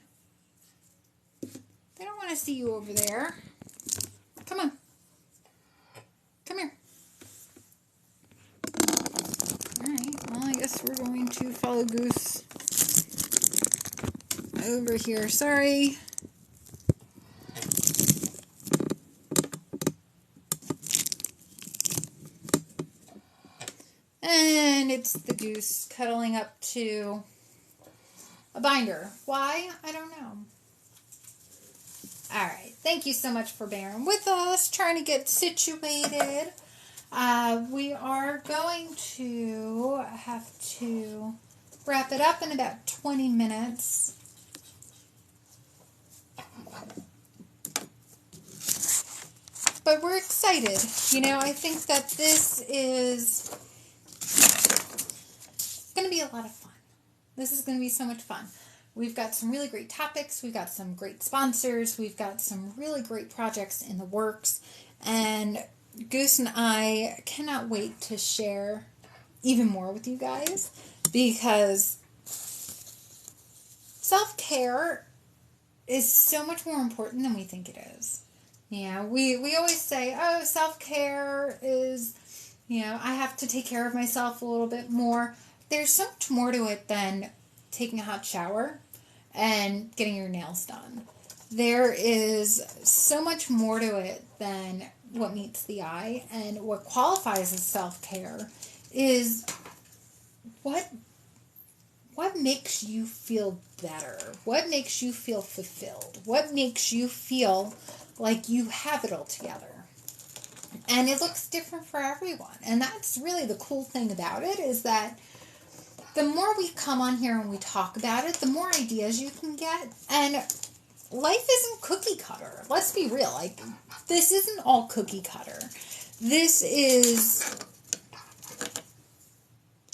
They don't want to see you over there. Come on. Come here. Alright, well, I guess we're going to follow Goose over here. Sorry. And it's the Goose cuddling up to a binder. Why? I don't know. Alright, thank you so much for bearing with us, trying to get situated. We are going to have to wrap it up in about 20 minutes. But we're excited. You know, I think that this is going to be a lot of fun. This is going to be so much fun. We've got some really great topics. We've got some great sponsors. We've got some really great projects in the works. And Goose and I cannot wait to share even more with you guys, because self-care is so much more important than we think it is. Yeah, we always say, oh, self-care is, you know, I have to take care of myself a little bit more. There's so much more to it than taking a hot shower and getting your nails done. There is so much more to it than what meets the eye, and what qualifies as self-care is what makes you feel better, what makes you feel fulfilled, what makes you feel like you have it all together. And it looks different for everyone. And that's really the cool thing about it, is that the more we come on here and we talk about it, the more ideas you can get. And life isn't cookie cutter. Let's be real. Like, this isn't all cookie cutter. This is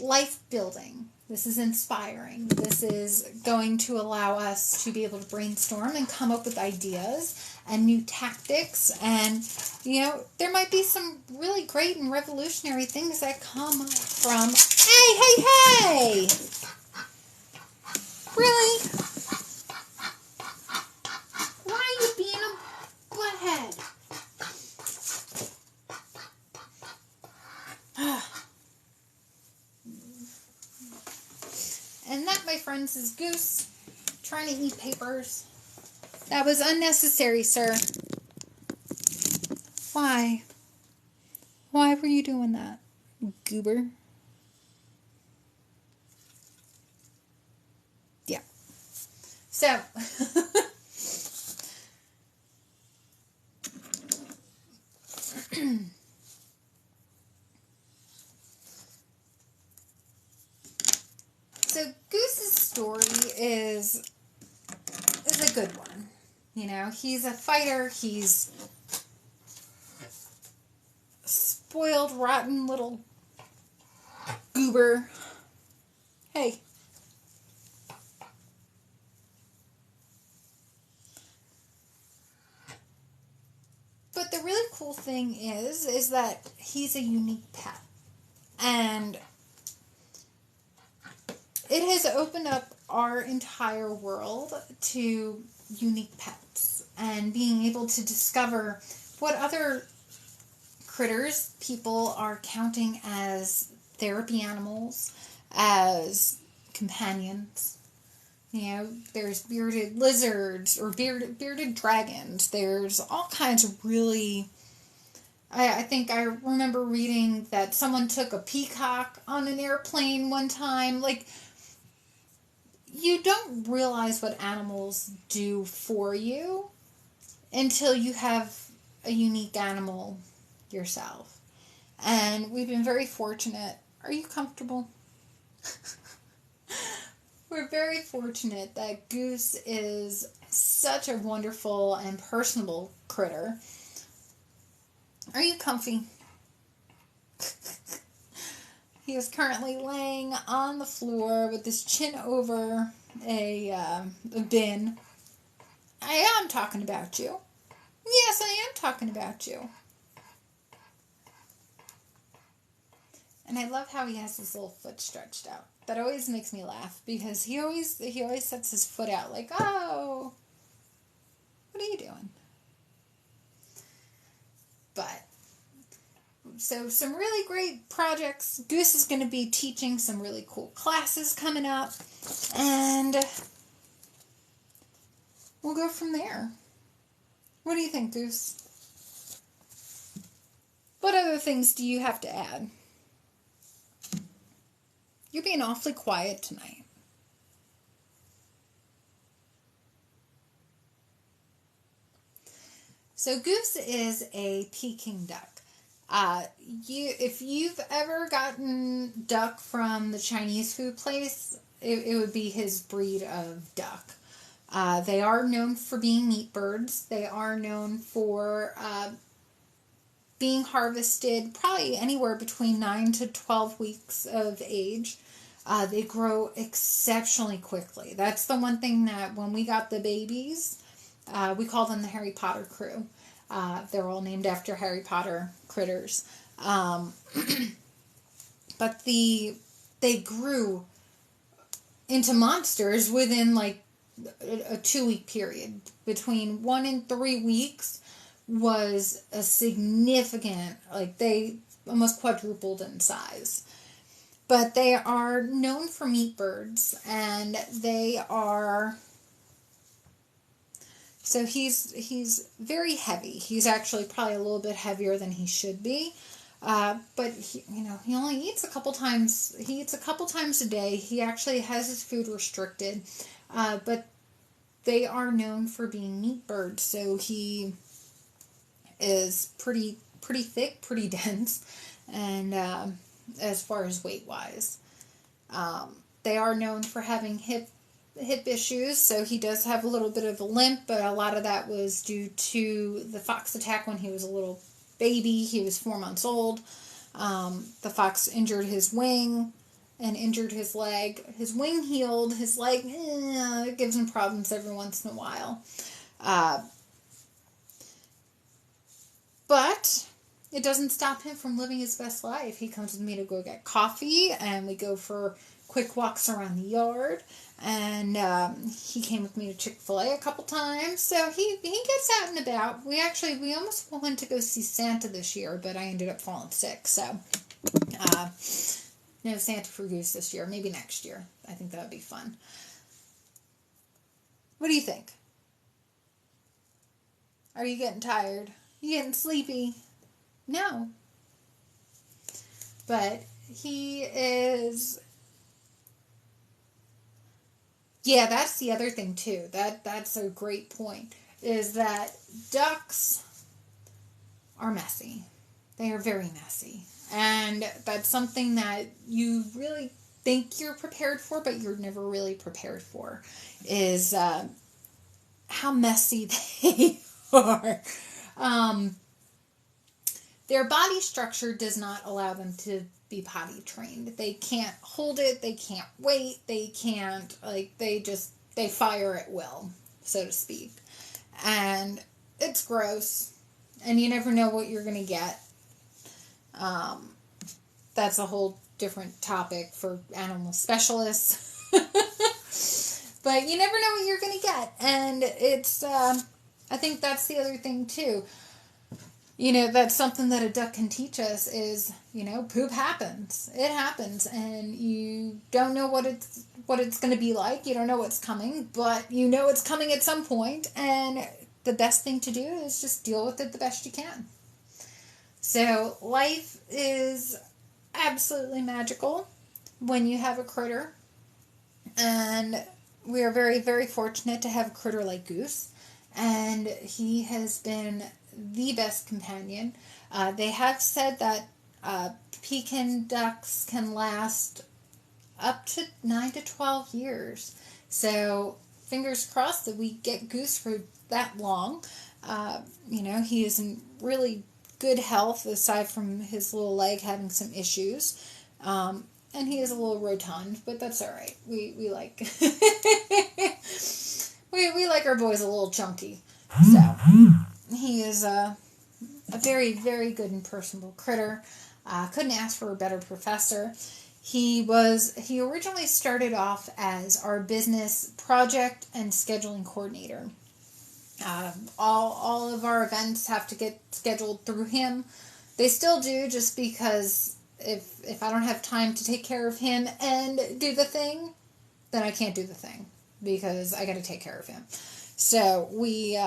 life building. This is inspiring. This is going to allow us to be able to brainstorm and come up with ideas and new tactics. And, you know, there might be some really great and revolutionary things that come from... Hey! Really? Why are you being a butthead? And that, my friends, is Goose trying to eat papers. That was unnecessary, sir. Why? Why were you doing that, goober? Yeah. So, so Goose's story is a good one. You know, he's a fighter. He's spoiled, rotten little goober. Hey. But the really cool thing is that he's a unique pet. And it has opened up our entire world to unique pets and being able to discover what other critters people are counting as therapy animals, as companions. You know, there's bearded lizards or bearded dragons. There's all kinds of really... I think I remember reading that someone took a peacock on an airplane one time. Like, you don't realize what animals do for you until you have a unique animal yourself. And we've been very fortunate. Are you comfortable? We're very fortunate that Goose is such a wonderful and personable critter. Are you comfy? He is currently laying on the floor with his chin over a bin. I am talking about you. Yes, I am talking about you. And I love how he has his little foot stretched out. That always makes me laugh because he always sets his foot out like, oh, what are you doing? But, so some really great projects. Goose is going to be teaching some really cool classes coming up. And we'll go from there. What do you think, Goose? What other things do you have to add? You're being awfully quiet tonight. So Goose is a Peking duck. If you've ever gotten duck from the Chinese food place, it would be his breed of duck. They are known for being meat birds. They are known for being harvested probably anywhere between 9 to 12 weeks of age. They grow exceptionally quickly. That's the one thing that when we got the babies, we call them the Harry Potter crew. They're all named after Harry Potter critters. But they grew into monsters within like a 2-week period. Between 1 and 3 weeks was a significant, like they almost quadrupled in size. But they are known for meat birds, and they are... So he's very heavy. He's actually probably a little bit heavier than he should be. But he only eats a couple times. He eats a couple times a day. He actually has his food restricted. But they are known for being meat birds. So he is pretty thick, pretty dense, and as far as weight wise, they are known for having hip issues, so he does have a little bit of a limp, but a lot of that was due to the fox attack when he was a little baby. He was 4 months old. The fox injured his wing and injured his leg. His wing healed. His leg, it gives him problems every once in a while. But it doesn't stop him from living his best life. He comes with me to go get coffee, and we go for quick walks around the yard. And he came with me to Chick-fil-A a couple times, so he gets out and about. We almost went to go see Santa this year, but I ended up falling sick, so no Santa for Goose this year. Maybe next year. I think that would be fun. What do you think? Are you getting tired? You getting sleepy? No. But he is... Yeah, that's the other thing too. That's a great point. Is that ducks are messy. They are very messy. And that's something that you really think you're prepared for, but you're never really prepared for. Is how messy they are. Their body structure does not allow them to be potty trained. They can't hold it, they can't wait, they can't, they fire at will, so to speak. And it's gross, and you never know what you're going to get. That's a whole different topic for animal specialists. But you never know what you're going to get, and it's, I think that's the other thing too. That's something that a duck can teach us is, poop happens. It happens, and you don't know what it's going to be like. You don't know what's coming, but you know it's coming at some point, and the best thing to do is just deal with it the best you can. So life is absolutely magical when you have a critter, and we are very, very fortunate to have a critter like Goose, and he has been the best companion. They have said that Pekin ducks can last up to 9 to 12 years. So fingers crossed that we get Goose for that long. He is in really good health aside from his little leg having some issues. And he is a little rotund, but that's all right. We like we like our boys a little chunky. So he is a very, very good and personable critter. Couldn't ask for a better professor. He originally started off as our business project and scheduling coordinator. All of our events have to get scheduled through him. They still do, just because if I don't have time to take care of him and do the thing, then I can't do the thing, because I got to take care of him. So we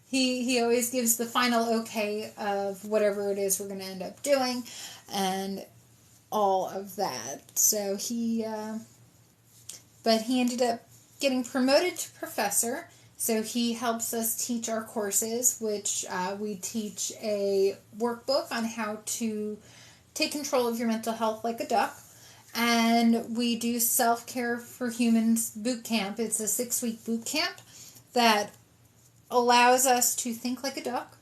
he always gives the final okay of whatever it is we're going to end up doing and all of that. So but he ended up getting promoted to professor. So he helps us teach our courses, which we teach a workbook on how to take control of your mental health like a duck. And we do self-care for humans boot camp. It's a 6-week boot camp that allows us to think like a duck,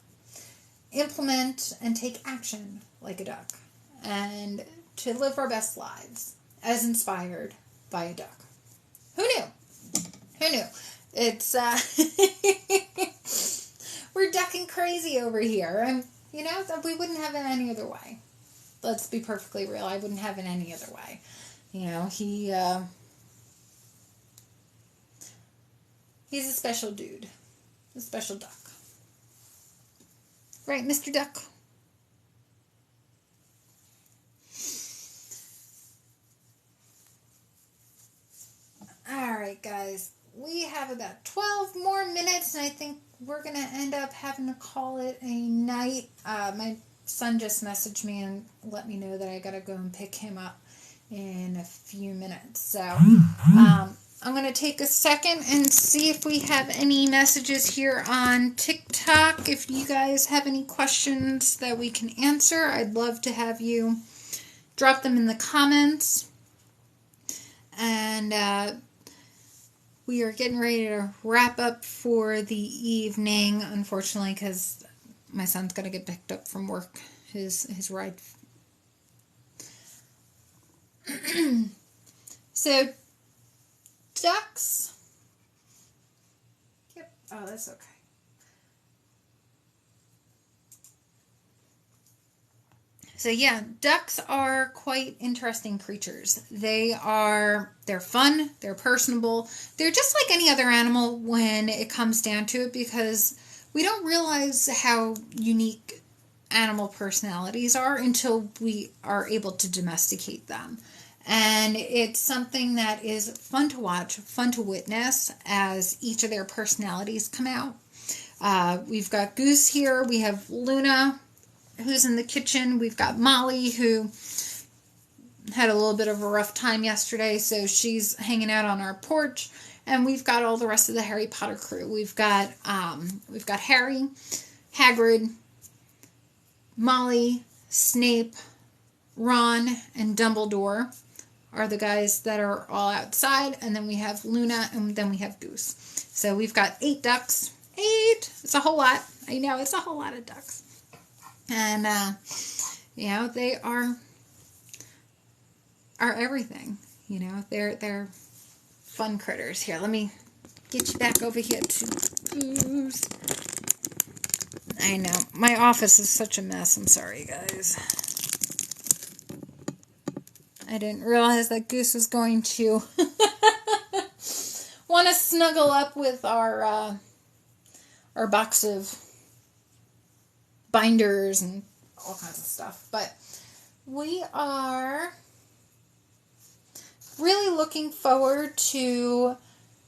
implement and take action like a duck, and to live our best lives as inspired by a duck. Who knew? Who knew? It's, we're ducking crazy over here. And, we wouldn't have it any other way. Let's be perfectly real. I wouldn't have it any other way. He's a special dude. A special duck. Right, Mr. Duck? Alright, guys. We have about 12 more minutes, and I think we're going to end up having to call it a night. My son just messaged me and let me know that I got to go and pick him up in a few minutes. So, I'm going to take a second and see if we have any messages here on TikTok. If you guys have any questions that we can answer, I'd love to have you drop them in the comments. And we are getting ready to wrap up for the evening, unfortunately, because my son's got to get picked up from work, his ride. So, ducks. Yep. Oh, that's okay. So yeah, ducks are quite interesting creatures. They're fun, they're personable. They're just like any other animal when it comes down to it, because we don't realize how unique animal personalities are until we are able to domesticate them. And it's something that is fun to watch, fun to witness as each of their personalities come out. We've got Goose here, we have Luna, who's in the kitchen. We've got Molly, who had a little bit of a rough time yesterday, so she's hanging out on our porch. And we've got all the rest of the Harry Potter crew. We've got Harry, Hagrid, Molly, Snape, Ron, and Dumbledore are the guys that are all outside. And then we have Luna, and then we have Goose. So we've got 8 ducks. 8! It's a whole lot. I know, it's a whole lot of ducks. And, they are everything. They're fun critters. Here, let me get you back over here to Goose. I know, my office is such a mess. I'm sorry, guys. I didn't realize that Goose was going to want to snuggle up with our box of binders and all kinds of stuff. But we are really looking forward to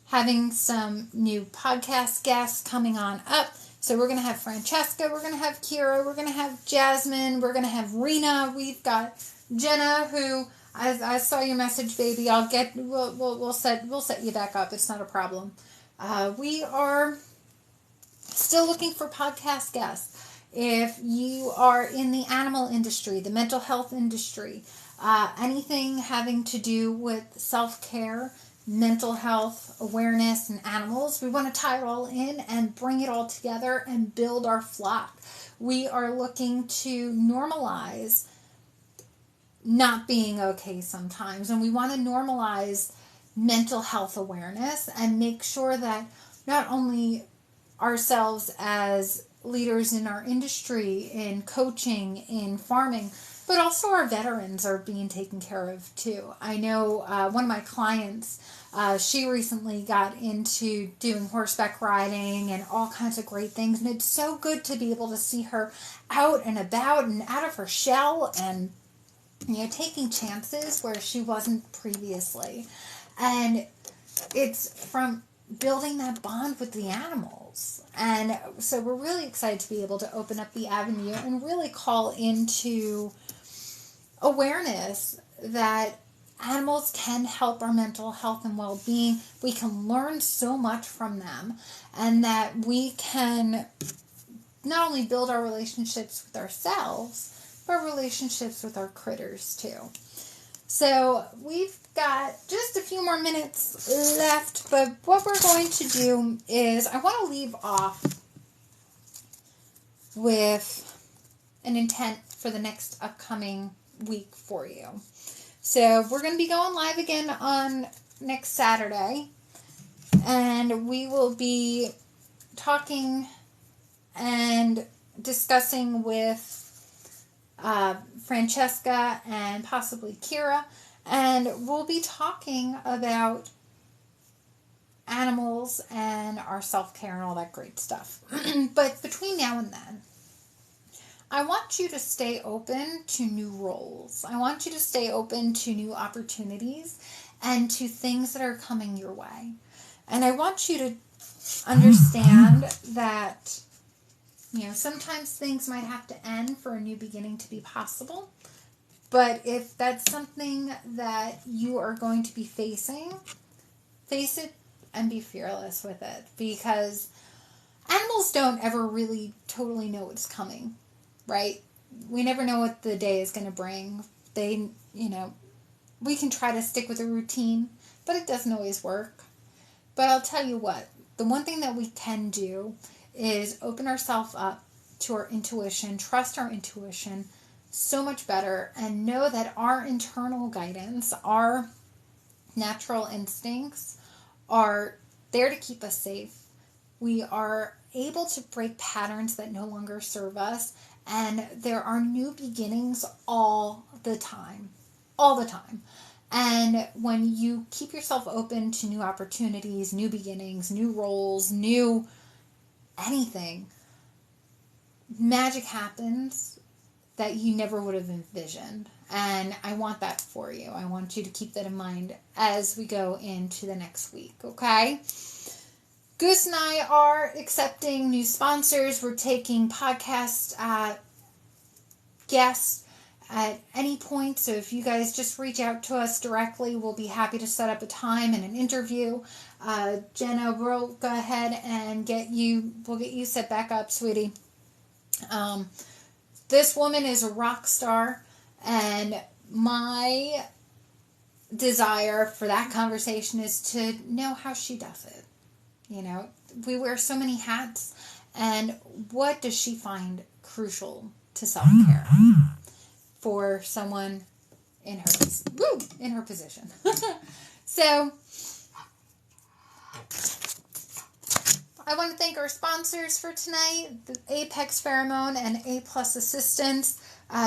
having some new podcast guests coming on up. So we're going to have Francesca, we're going to have Kira, we're going to have Jasmine, we're going to have Rena, we've got Jenna, who I saw your message, baby. We'll set you back up. It's not a problem. We are still looking for podcast guests. If you are in the animal industry, the mental health industry, anything having to do with self-care, mental health, awareness, and animals, we want to tie it all in and bring it all together and build our flock. We are looking to normalize not being okay sometimes, and we want to normalize mental health awareness and make sure that not only ourselves as leaders in our industry, in coaching, in farming, but also our veterans are being taken care of too. I know one of my clients, she recently got into doing horseback riding and all kinds of great things, and it's so good to be able to see her out and about and out of her shell and taking chances where she wasn't previously. And it's from building that bond with the animals. And so we're really excited to be able to open up the avenue and really call into awareness that animals can help our mental health and well-being. We can learn so much from them, and that we can not only build our relationships with ourselves, but relationships with our critters too. So we've got just a few more minutes left, but what we're going to do is I want to leave off with an intent for the next upcoming week for you. So we're going to be going live again on next Saturday, and we will be talking and discussing with Francesca and possibly Kira, and we'll be talking about animals and our self-care and all that great stuff. But between now and then, I want you to stay open to new roles. I want you to stay open to new opportunities and to things that are coming your way. And I want you to understand that sometimes things might have to end for a new beginning to be possible. But if that's something that you are going to be facing, face it and be fearless with it. Because animals don't ever really totally know what's coming, right? We never know what the day is going to bring. We can try to stick with a routine, but it doesn't always work. But I'll tell you what, the one thing that we can do is open ourselves up to our intuition, trust our intuition so much better, and know that our internal guidance, our natural instincts are there to keep us safe. We are able to break patterns that no longer serve us And there are new beginnings all the time. All the time. And when you keep yourself open to new opportunities, new beginnings, new roles, new anything, magic happens that you never would have envisioned. And I want that for you. I want you to keep that in mind as we go into the next week, okay? Goose and I are accepting new sponsors. We're taking podcast guests at any point. So if you guys just reach out to us directly, we'll be happy to set up a time and an interview. Jenna, we'll go ahead and we'll get you set back up, sweetie. This woman is a rock star, and my desire for that conversation is to know how she does it. You know, we wear so many hats, and what does she find crucial to self-care for someone in her position? So I want to thank our sponsors for tonight, the Apex Pheromone and A Plus Assistance.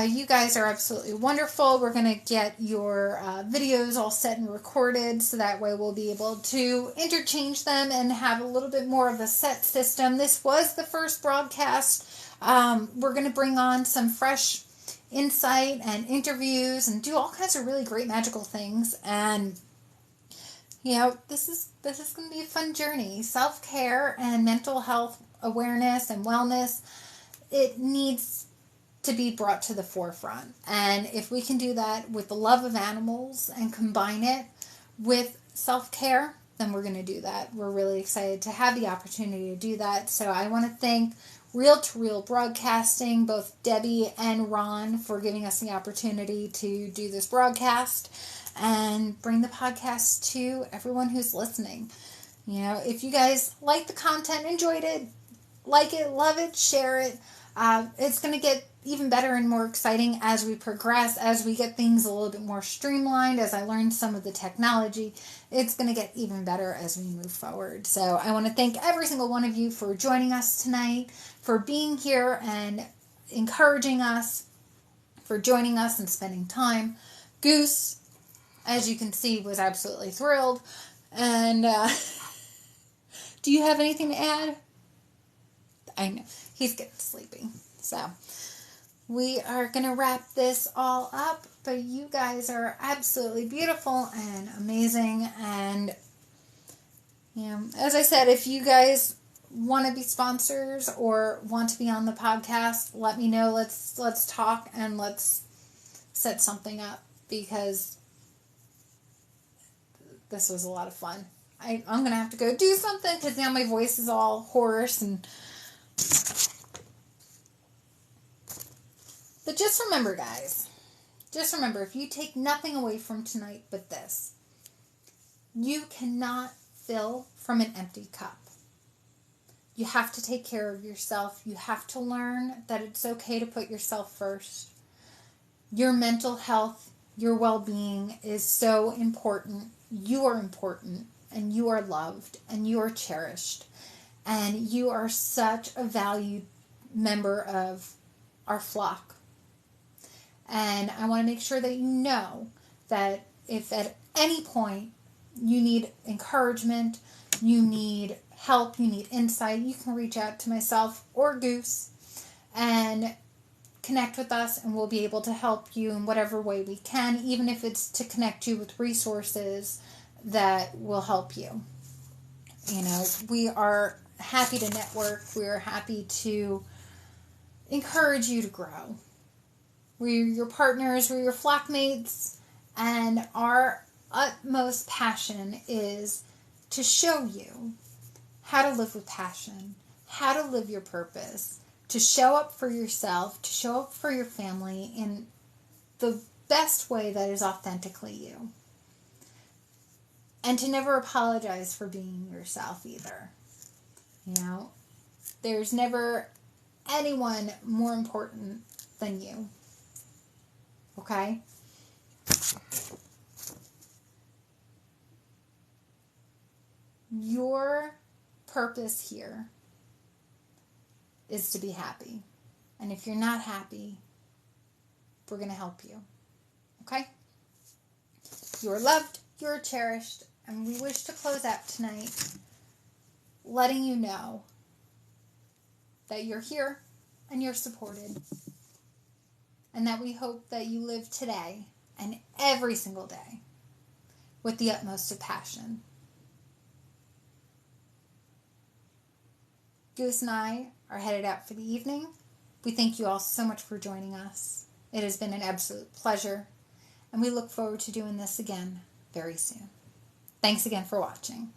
You guys are absolutely wonderful. We're going to get your videos all set and recorded, so that way we'll be able to interchange them and have a little bit more of a set system. This was the first broadcast. We're going to bring on some fresh insight and interviews and do all kinds of really great magical things. And you know, this is going to be a fun journey. Self-care and mental health awareness and wellness, it needs to be brought to the forefront. And if we can do that with the love of animals and combine it with self-care, then we're going to do that. We're really excited to have the opportunity to do that. So I want to thank Reel to Reel Broadcasting, both Debbie and Ron, for giving us the opportunity to do this broadcast and bring the podcast to everyone who's listening. You know, if you guys like the content, enjoyed it, like it, love it, share it. It's going to get even better and more exciting as we progress, as we get things a little bit more streamlined, as I learn some of the technology. It's going to get even better as we move forward. So I want to thank every single one of you for joining us tonight, for being here and encouraging us, for joining us and spending time. Goose, as you can see, was absolutely thrilled. And do you have anything to add? I know. He's getting sleepy. So we are going to wrap this all up. But you guys are absolutely beautiful and amazing. And, you know, as I said, if you guys want to be sponsors or want to be on the podcast, let me know. Let's talk and let's set something up, because this was a lot of fun. I'm going to have to go do something because now my voice is all hoarse. But just remember, guys, if you take nothing away from tonight but this, you cannot fill from an empty cup. You have to take care of yourself. You have to learn that it's okay to put yourself first. Your mental health, your well-being is so important. You are important, and you are loved, and you are cherished, and you are such a valued member of our flock. And I want to make sure that you know that if at any point you need encouragement, you need help, you need insight, you can reach out to myself or Goose and connect with us, and we'll be able to help you in whatever way we can, even if it's to connect you with resources that will help you. You know, we are happy to network. We are happy to encourage you to grow. We're your partners, we're your flockmates, and our utmost passion is to show you how to live with passion, how to live your purpose, to show up for yourself, to show up for your family in the best way that is authentically you. And to never apologize for being yourself either. You know, there's never anyone more important than you. Okay? Your purpose here is to be happy. And if you're not happy, we're going to help you. Okay? You are loved, you are cherished, and we wish to close out tonight letting you know that you're here and you're supported. And that we hope that you live today and every single day with the utmost of passion. Goose and I are headed out for the evening. We thank you all so much for joining us. It has been an absolute pleasure, and we look forward to doing this again very soon. Thanks again for watching.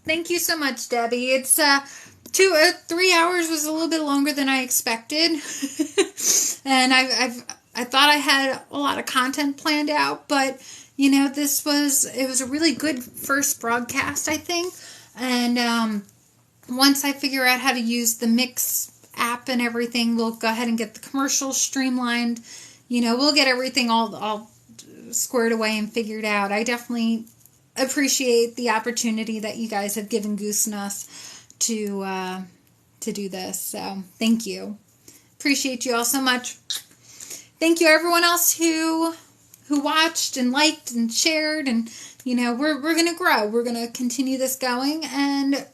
Thank you so much, Debbie. It's 3 hours was a little bit longer than I expected, and I thought I had a lot of content planned out, but it was a really good first broadcast, I think. And once I figure out how to use the Mix app and everything, we'll go ahead and get the commercials streamlined. We'll get everything all squared away and figured out. I definitely appreciate the opportunity that you guys have given Goose and us to do this. So thank you. Appreciate you all so much. Thank you everyone else who watched and liked and shared, and we're gonna grow. We're gonna continue this going, and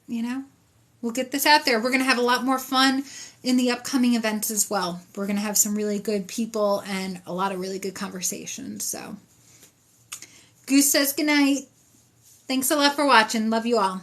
we'll get this out there. We're gonna have a lot more fun in the upcoming events as well. We're gonna have some really good people and a lot of really good conversations. So Goose says goodnight. Thanks a lot for watching. Love you all.